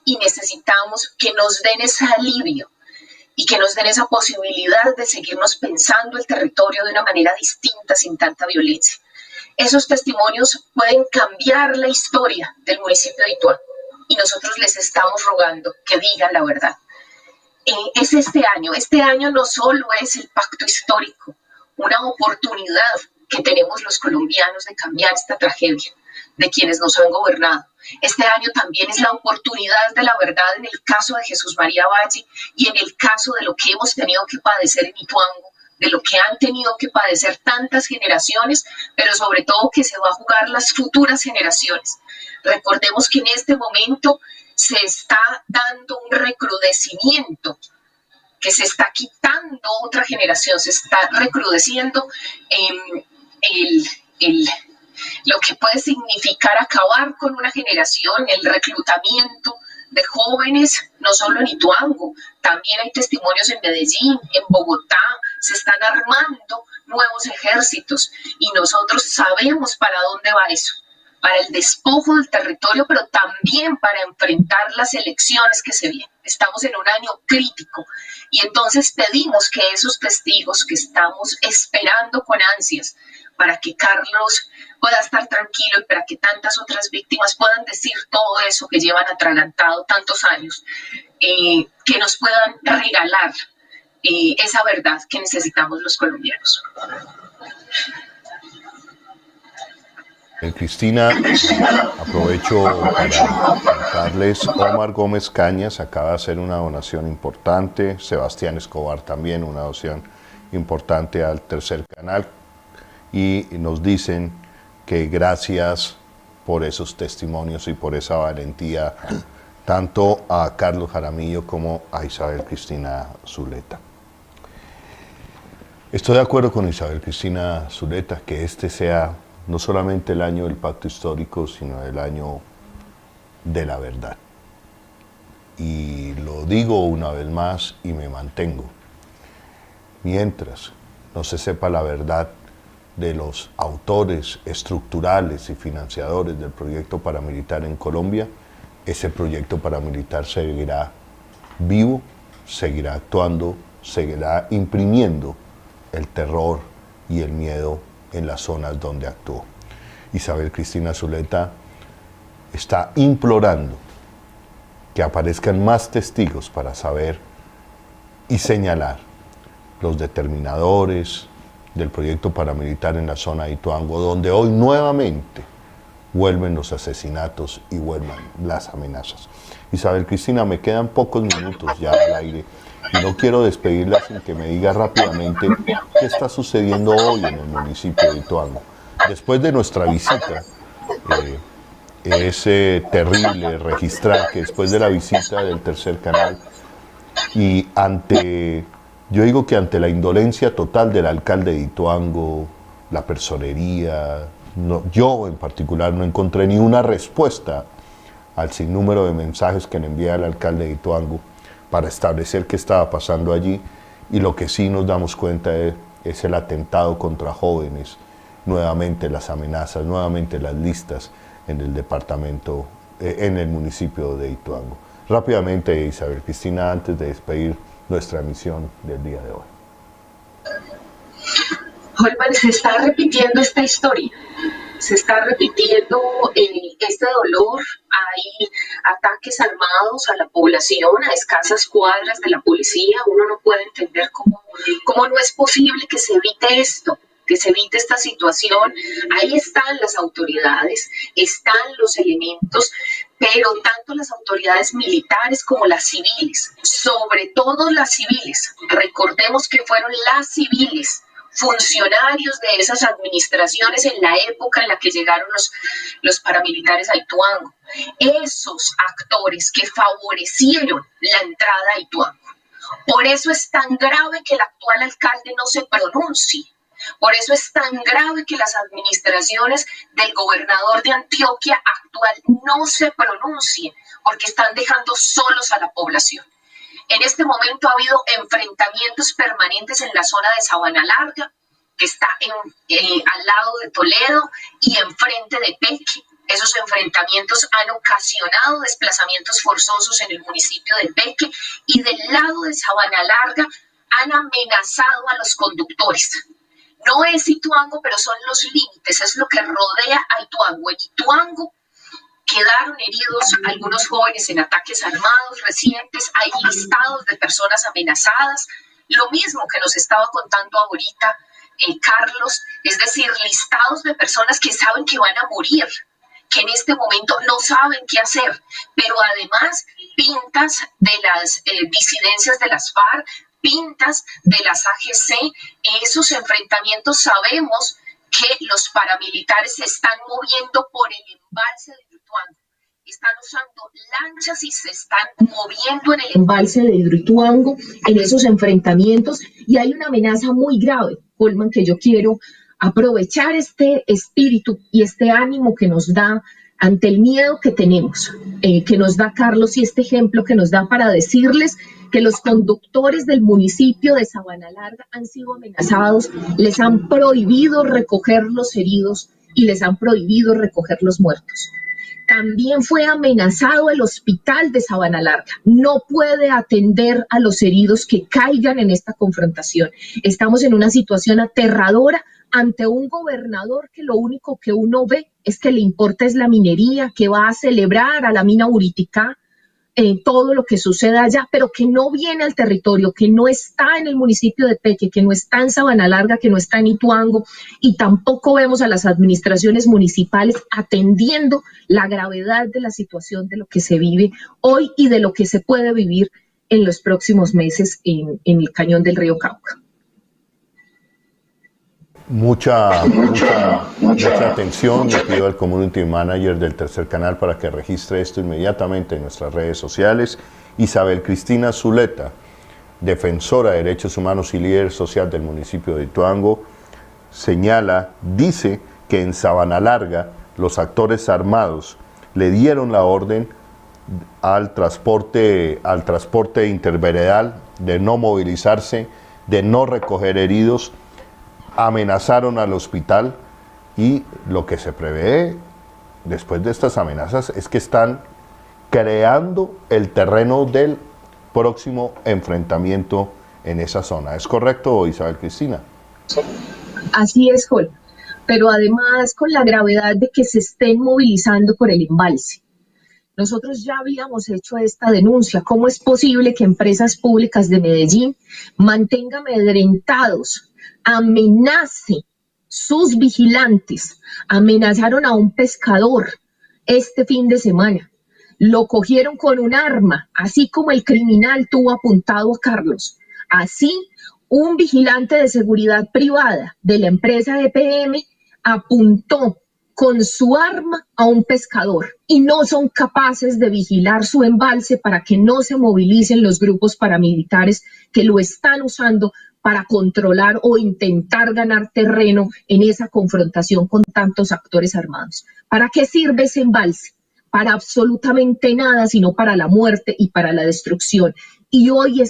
y necesitamos que nos den ese alivio y que nos den esa posibilidad de seguirnos pensando el territorio de una manera distinta, sin tanta violencia. Esos testimonios pueden cambiar la historia del municipio de Ituango, y nosotros les estamos rogando que digan la verdad. Es este año no solo es el pacto histórico, una oportunidad que tenemos los colombianos de cambiar esta tragedia de quienes nos han gobernado. Este año también es la oportunidad de la verdad en el caso de Jesús María Valle y en el caso de lo que hemos tenido que padecer en Ituango, de lo que han tenido que padecer tantas generaciones, pero sobre todo que se va a jugar las futuras generaciones. Recordemos que en este momento se está dando un recrudecimiento, que se está quitando otra generación, se está recrudeciendo lo que puede significar acabar con una generación, el reclutamiento de jóvenes, no solo en Ituango, también hay testimonios en Medellín, en Bogotá, se están armando nuevos ejércitos, y nosotros sabemos para dónde va eso, para el despojo del territorio, pero también para enfrentar las elecciones que se vienen. Estamos en un año crítico, y entonces pedimos que esos testigos que estamos esperando con ansias para que Carlos pueda estar tranquilo y para que tantas otras víctimas puedan decir todo eso que llevan atragantado tantos años, que nos puedan regalar esa verdad que necesitamos los colombianos. Cristina, aprovecho para contarles, Omar Gómez Cañas acaba de hacer una donación importante, Sebastián Escobar también una donación importante al Tercer Canal, y nos dicen que gracias por esos testimonios y por esa valentía, tanto a Carlos Jaramillo como a Isabel Cristina Zuleta. Estoy de acuerdo con Isabel Cristina Zuleta que este sea no solamente el año del pacto histórico, sino el año de la verdad. Y lo digo una vez más y me mantengo. Mientras no se sepa la verdad de los autores estructurales y financiadores del proyecto paramilitar en Colombia, ese proyecto paramilitar seguirá vivo, seguirá actuando, seguirá imprimiendo el terror y el miedo en las zonas donde actuó. Isabel Cristina Zuleta está implorando que aparezcan más testigos para saber y señalar los determinadores del proyecto paramilitar en la zona de Ituango, donde hoy nuevamente vuelven los asesinatos y vuelven las amenazas. Isabel Cristina, me quedan pocos minutos ya al aire y no quiero despedirla sin que me diga rápidamente qué está sucediendo hoy en el municipio de Ituango. Después de nuestra visita, es terrible registrar que después de la visita del Tercer Canal y yo digo que ante la indolencia total del alcalde de Ituango, la personería, yo en particular no encontré ni una respuesta al sinnúmero de mensajes que le envía el alcalde de Ituango para establecer qué estaba pasando allí, y lo que sí nos damos cuenta es el atentado contra jóvenes, nuevamente las amenazas, nuevamente las listas en el departamento, en el municipio de Ituango. Rápidamente, Isabel Cristina, antes de despedir nuestra emisión del día de hoy. Holman, se está repitiendo esta historia, se está repitiendo este dolor. Hay ataques armados a la población, a escasas cuadras de la policía. Uno no puede entender cómo no es posible que se evite esto, que se evite esta situación. Ahí están las autoridades, están los elementos, pero tanto las autoridades militares como las civiles, sobre todo las civiles, recordemos que fueron las civiles funcionarios de esas administraciones en la época en la que llegaron los paramilitares a Ituango, esos actores que favorecieron la entrada a Ituango. Por eso es tan grave que el actual alcalde no se pronuncie. Por eso es tan grave que las administraciones del gobernador de Antioquia actual no se pronuncien, porque están dejando solos a la población. En este momento ha habido enfrentamientos permanentes en la zona de Sabana Larga, que está al lado de Toledo y enfrente de Peque. Esos enfrentamientos han ocasionado desplazamientos forzosos en el municipio de Peque, y del lado de Sabana Larga han amenazado a los conductores. No es Ituango, pero son los límites, es lo que rodea a Ituango. En Ituango quedaron heridos algunos jóvenes en ataques armados recientes, hay listados de personas amenazadas, lo mismo que nos estaba contando ahorita Carlos, es decir, listados de personas que saben que van a morir, que en este momento no saben qué hacer, pero además pintas de las disidencias de las FARC, pintas de las AGC. Esos enfrentamientos sabemos que los paramilitares se están moviendo por el embalse de Hidroituango, están usando lanchas y se están moviendo en el embalse de Hidroituango en esos enfrentamientos, y hay una amenaza muy grave, Holman, que yo quiero aprovechar este espíritu y este ánimo que nos da ante el miedo que tenemos, que nos da Carlos, y este ejemplo que nos da para decirles que los conductores del municipio de Sabana Larga han sido amenazados, les han prohibido recoger los heridos y les han prohibido recoger los muertos. También fue amenazado el hospital de Sabana Larga. No puede atender a los heridos que caigan en esta confrontación. Estamos en una situación aterradora ante un gobernador que lo único que uno ve es que le importa es la minería, que va a celebrar a la mina Buriticá, todo lo que sucede allá, pero que no viene al territorio, que no está en el municipio de Peque, que no está en Sabana Larga, que no está en Ituango, y tampoco vemos a las administraciones municipales atendiendo la gravedad de la situación de lo que se vive hoy y de lo que se puede vivir en los próximos meses en el cañón del río Cauca. Mucha atención. Le pido al community manager del Tercer Canal para que registre esto inmediatamente en nuestras redes sociales. Isabel Cristina Zuleta, defensora de derechos humanos y líder social del municipio de Ituango, dice que en Sabana Larga los actores armados le dieron la orden al transporte interveredal de no movilizarse, de no recoger heridos, amenazaron al hospital, y lo que se prevé después de estas amenazas es que están creando el terreno del próximo enfrentamiento en esa zona. ¿Es correcto, Isabel Cristina? Así es, Jol, pero además con la gravedad de que se estén movilizando por el embalse. Nosotros ya habíamos hecho esta denuncia. ¿Cómo es posible que empresas públicas de Medellín mantengan amedrentados, amenace sus vigilantes? Amenazaron a un pescador este fin de semana, lo cogieron con un arma, así como el criminal tuvo apuntado a Carlos. Así, un vigilante de seguridad privada de la empresa EPM apuntó con su arma a un pescador, y no son capaces de vigilar su embalse para que no se movilicen los grupos paramilitares que lo están usando para controlar o intentar ganar terreno en esa confrontación con tantos actores armados. ¿Para qué sirve ese embalse? Para absolutamente nada, sino para la muerte y para la destrucción. Y hoy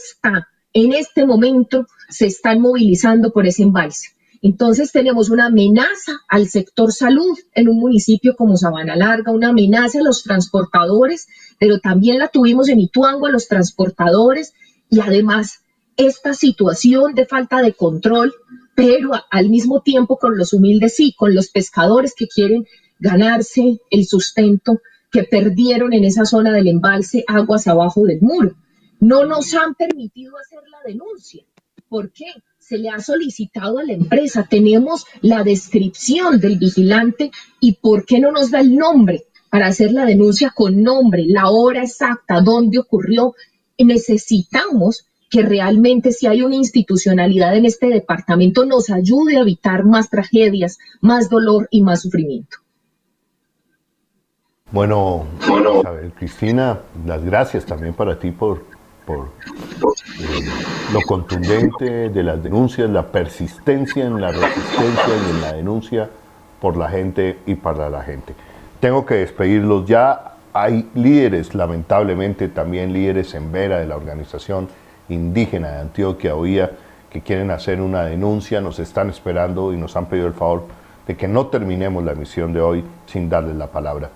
en este momento, se están movilizando por ese embalse. Entonces tenemos una amenaza al sector salud en un municipio como Sabana Larga, una amenaza a los transportadores, pero también la tuvimos en Ituango a los transportadores, y además esta situación de falta de control, pero al mismo tiempo con los humildes, sí, con los pescadores que quieren ganarse el sustento, que perdieron en esa zona del embalse aguas abajo del muro. No nos han permitido hacer la denuncia. ¿Por qué? Se le ha solicitado a la empresa, tenemos la descripción del vigilante, y ¿por qué no nos da el nombre para hacer la denuncia con nombre, la hora exacta, dónde ocurrió? Necesitamos que realmente si hay una institucionalidad en este departamento nos ayude a evitar más tragedias, más dolor y más sufrimiento. Bueno, Isabel Cristina, las gracias también para ti por lo contundente de las denuncias, la persistencia en la resistencia y en la denuncia por la gente y para la gente. Tengo que despedirlos ya. Hay líderes, lamentablemente también líderes en Vera de la organización indígena de Antioquia, OIA, que quieren hacer una denuncia, nos están esperando y nos han pedido el favor de que no terminemos la emisión de hoy sin darles la palabra.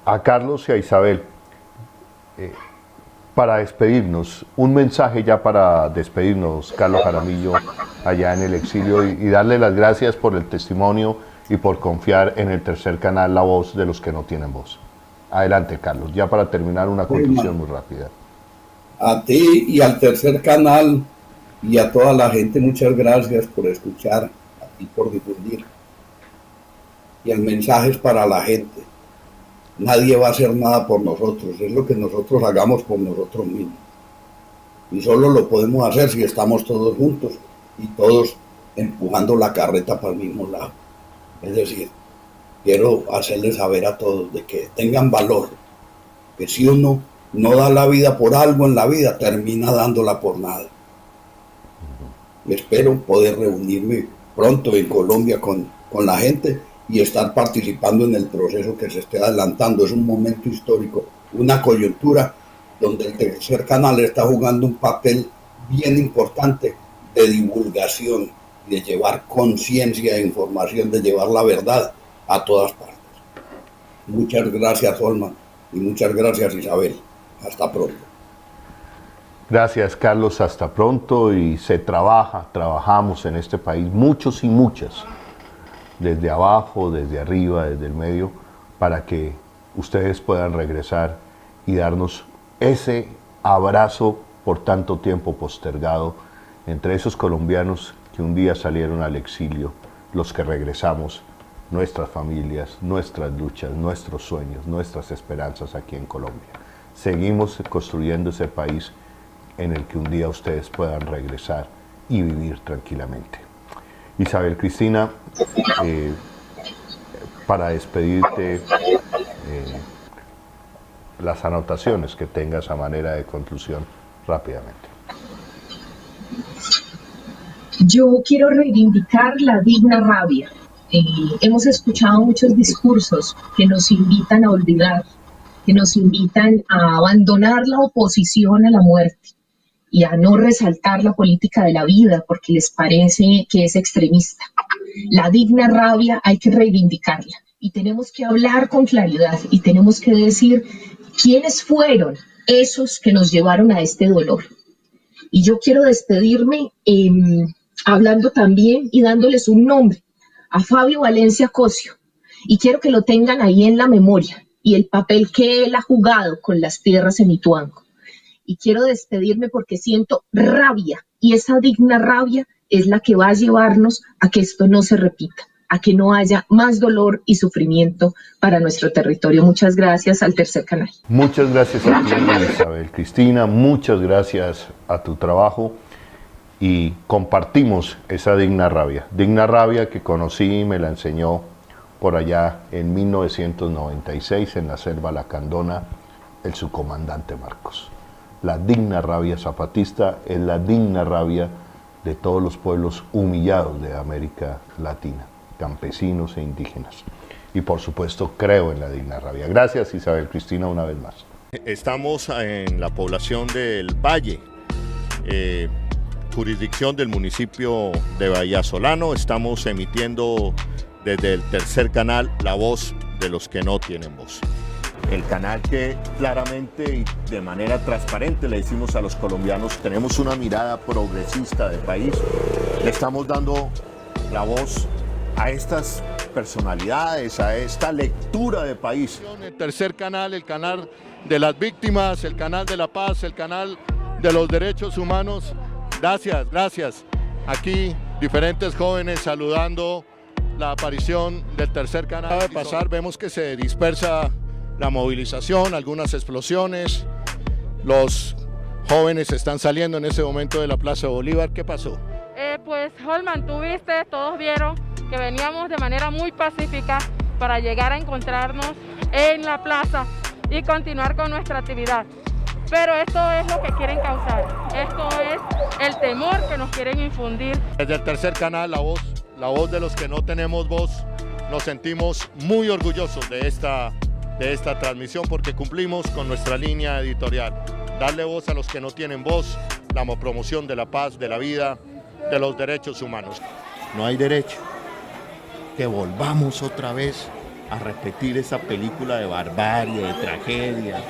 A Carlos y a Isabel, para despedirnos, un mensaje ya para despedirnos, Carlos Jaramillo, allá en el exilio, y darle las gracias por el testimonio y por confiar en el Tercer Canal, la voz de los que no tienen voz. Adelante, Carlos, ya para terminar una conclusión muy rápida. A ti y al Tercer Canal y a toda la gente, muchas gracias por escuchar, a ti por difundir. Y el mensaje es para la gente. Nadie va a hacer nada por nosotros, es lo que nosotros hagamos por nosotros mismos. Y solo lo podemos hacer si estamos todos juntos y todos empujando la carreta para el mismo lado. Es decir, quiero hacerles saber a todos de que tengan valor, que si uno no da la vida por algo en la vida, termina dándola por nada. Espero poder reunirme pronto en Colombia con la gente y estar participando en el proceso que se esté adelantando. Es un momento histórico, una coyuntura donde el Tercer Canal está jugando un papel bien importante de divulgación, de llevar conciencia e información, de llevar la verdad a todas partes. Muchas gracias, Olma, y muchas gracias, Isabel. Hasta pronto. Gracias, Carlos, hasta pronto. Y trabajamos en este país, muchos y muchas, desde abajo, desde arriba, desde el medio, para que ustedes puedan regresar y darnos ese abrazo por tanto tiempo postergado entre esos colombianos que un día salieron al exilio, los que regresamos, nuestras familias, nuestras luchas, nuestros sueños, nuestras esperanzas aquí en Colombia. Seguimos construyendo ese país en el que un día ustedes puedan regresar y vivir tranquilamente. Isabel Cristina, para despedirte, las anotaciones que tengas a manera de conclusión rápidamente. Yo quiero reivindicar la digna rabia. Hemos escuchado muchos discursos que nos invitan a olvidar, que nos invitan a abandonar la oposición a la muerte y a no resaltar la política de la vida porque les parece que es extremista. La digna rabia hay que reivindicarla y tenemos que hablar con claridad y tenemos que decir quiénes fueron esos que nos llevaron a este dolor. Y yo quiero despedirme hablando también y dándoles un nombre, a Fabio Valencia Cosio, y quiero que lo tengan ahí en la memoria, y el papel que él ha jugado con las tierras en Ituango. Y quiero despedirme porque siento rabia, y esa digna rabia es la que va a llevarnos a que esto no se repita, a que no haya más dolor y sufrimiento para nuestro territorio. Muchas gracias al Tercer Canal. Muchas gracias a ti, Isabel Cristina, muchas gracias a tu trabajo y compartimos esa digna rabia que conocí y me la enseñó por allá en 1996 en la selva Lacandona el subcomandante Marcos. La digna rabia zapatista es la digna rabia de todos los pueblos humillados de América Latina, campesinos e indígenas. Y por supuesto creo en la digna rabia. Gracias, Isabel Cristina, una vez más. Estamos en la población del Valle, jurisdicción del municipio de Bahía Solano. Estamos emitiendo desde el Tercer Canal la voz de los que no tienen voz. El canal que claramente y de manera transparente le decimos a los colombianos, tenemos una mirada progresista del país, le estamos dando la voz a estas personalidades, a esta lectura de país. El Tercer Canal, el canal de las víctimas, el canal de la paz, el canal de los derechos humanos. Gracias, gracias. Aquí diferentes jóvenes saludando la aparición del Tercer Canal. Acaba de pasar, vemos que se dispersa la movilización, algunas explosiones. Los jóvenes están saliendo en ese momento de la Plaza Bolívar. ¿Qué pasó? Pues Holman, tú viste, todos vieron que veníamos de manera muy pacífica para llegar a encontrarnos en la plaza y continuar con nuestra actividad. Pero esto es lo que quieren causar, esto es el temor que nos quieren infundir. Desde el tercer canal, la voz de los que no tenemos voz, nos sentimos muy orgullosos de esta transmisión porque cumplimos con nuestra línea editorial. Darle voz a los que no tienen voz, la promoción de la paz, de la vida, de los derechos humanos. No hay derecho que volvamos otra vez a repetir esa película de barbarie, de tragedia.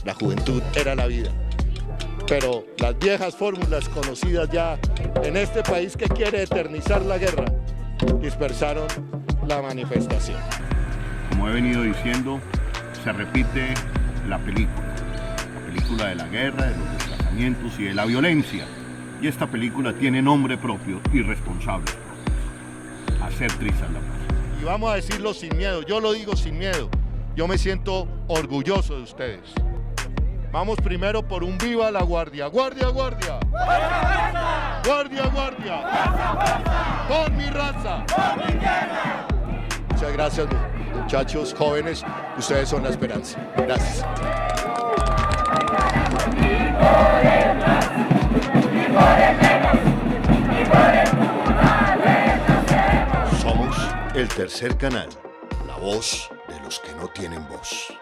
La juventud era la vida, pero las viejas fórmulas conocidas ya en este país que quiere eternizar la guerra, dispersaron la manifestación. Como he venido diciendo, se repite la película de la guerra, de los desplazamientos y de la violencia. Y esta película tiene nombre propio y responsables propios: hacer trizas la paz. Y vamos a decirlo sin miedo, yo lo digo sin miedo, yo me siento orgulloso de ustedes. Vamos primero por un viva la guardia. ¡Guardia, guardia! ¡Guardia, guardia! ¡Con mi raza! ¡Con mi tierra! Muchas gracias, muchachos jóvenes. Ustedes son la esperanza. Gracias. Somos el tercer canal, la voz de los que no tienen voz.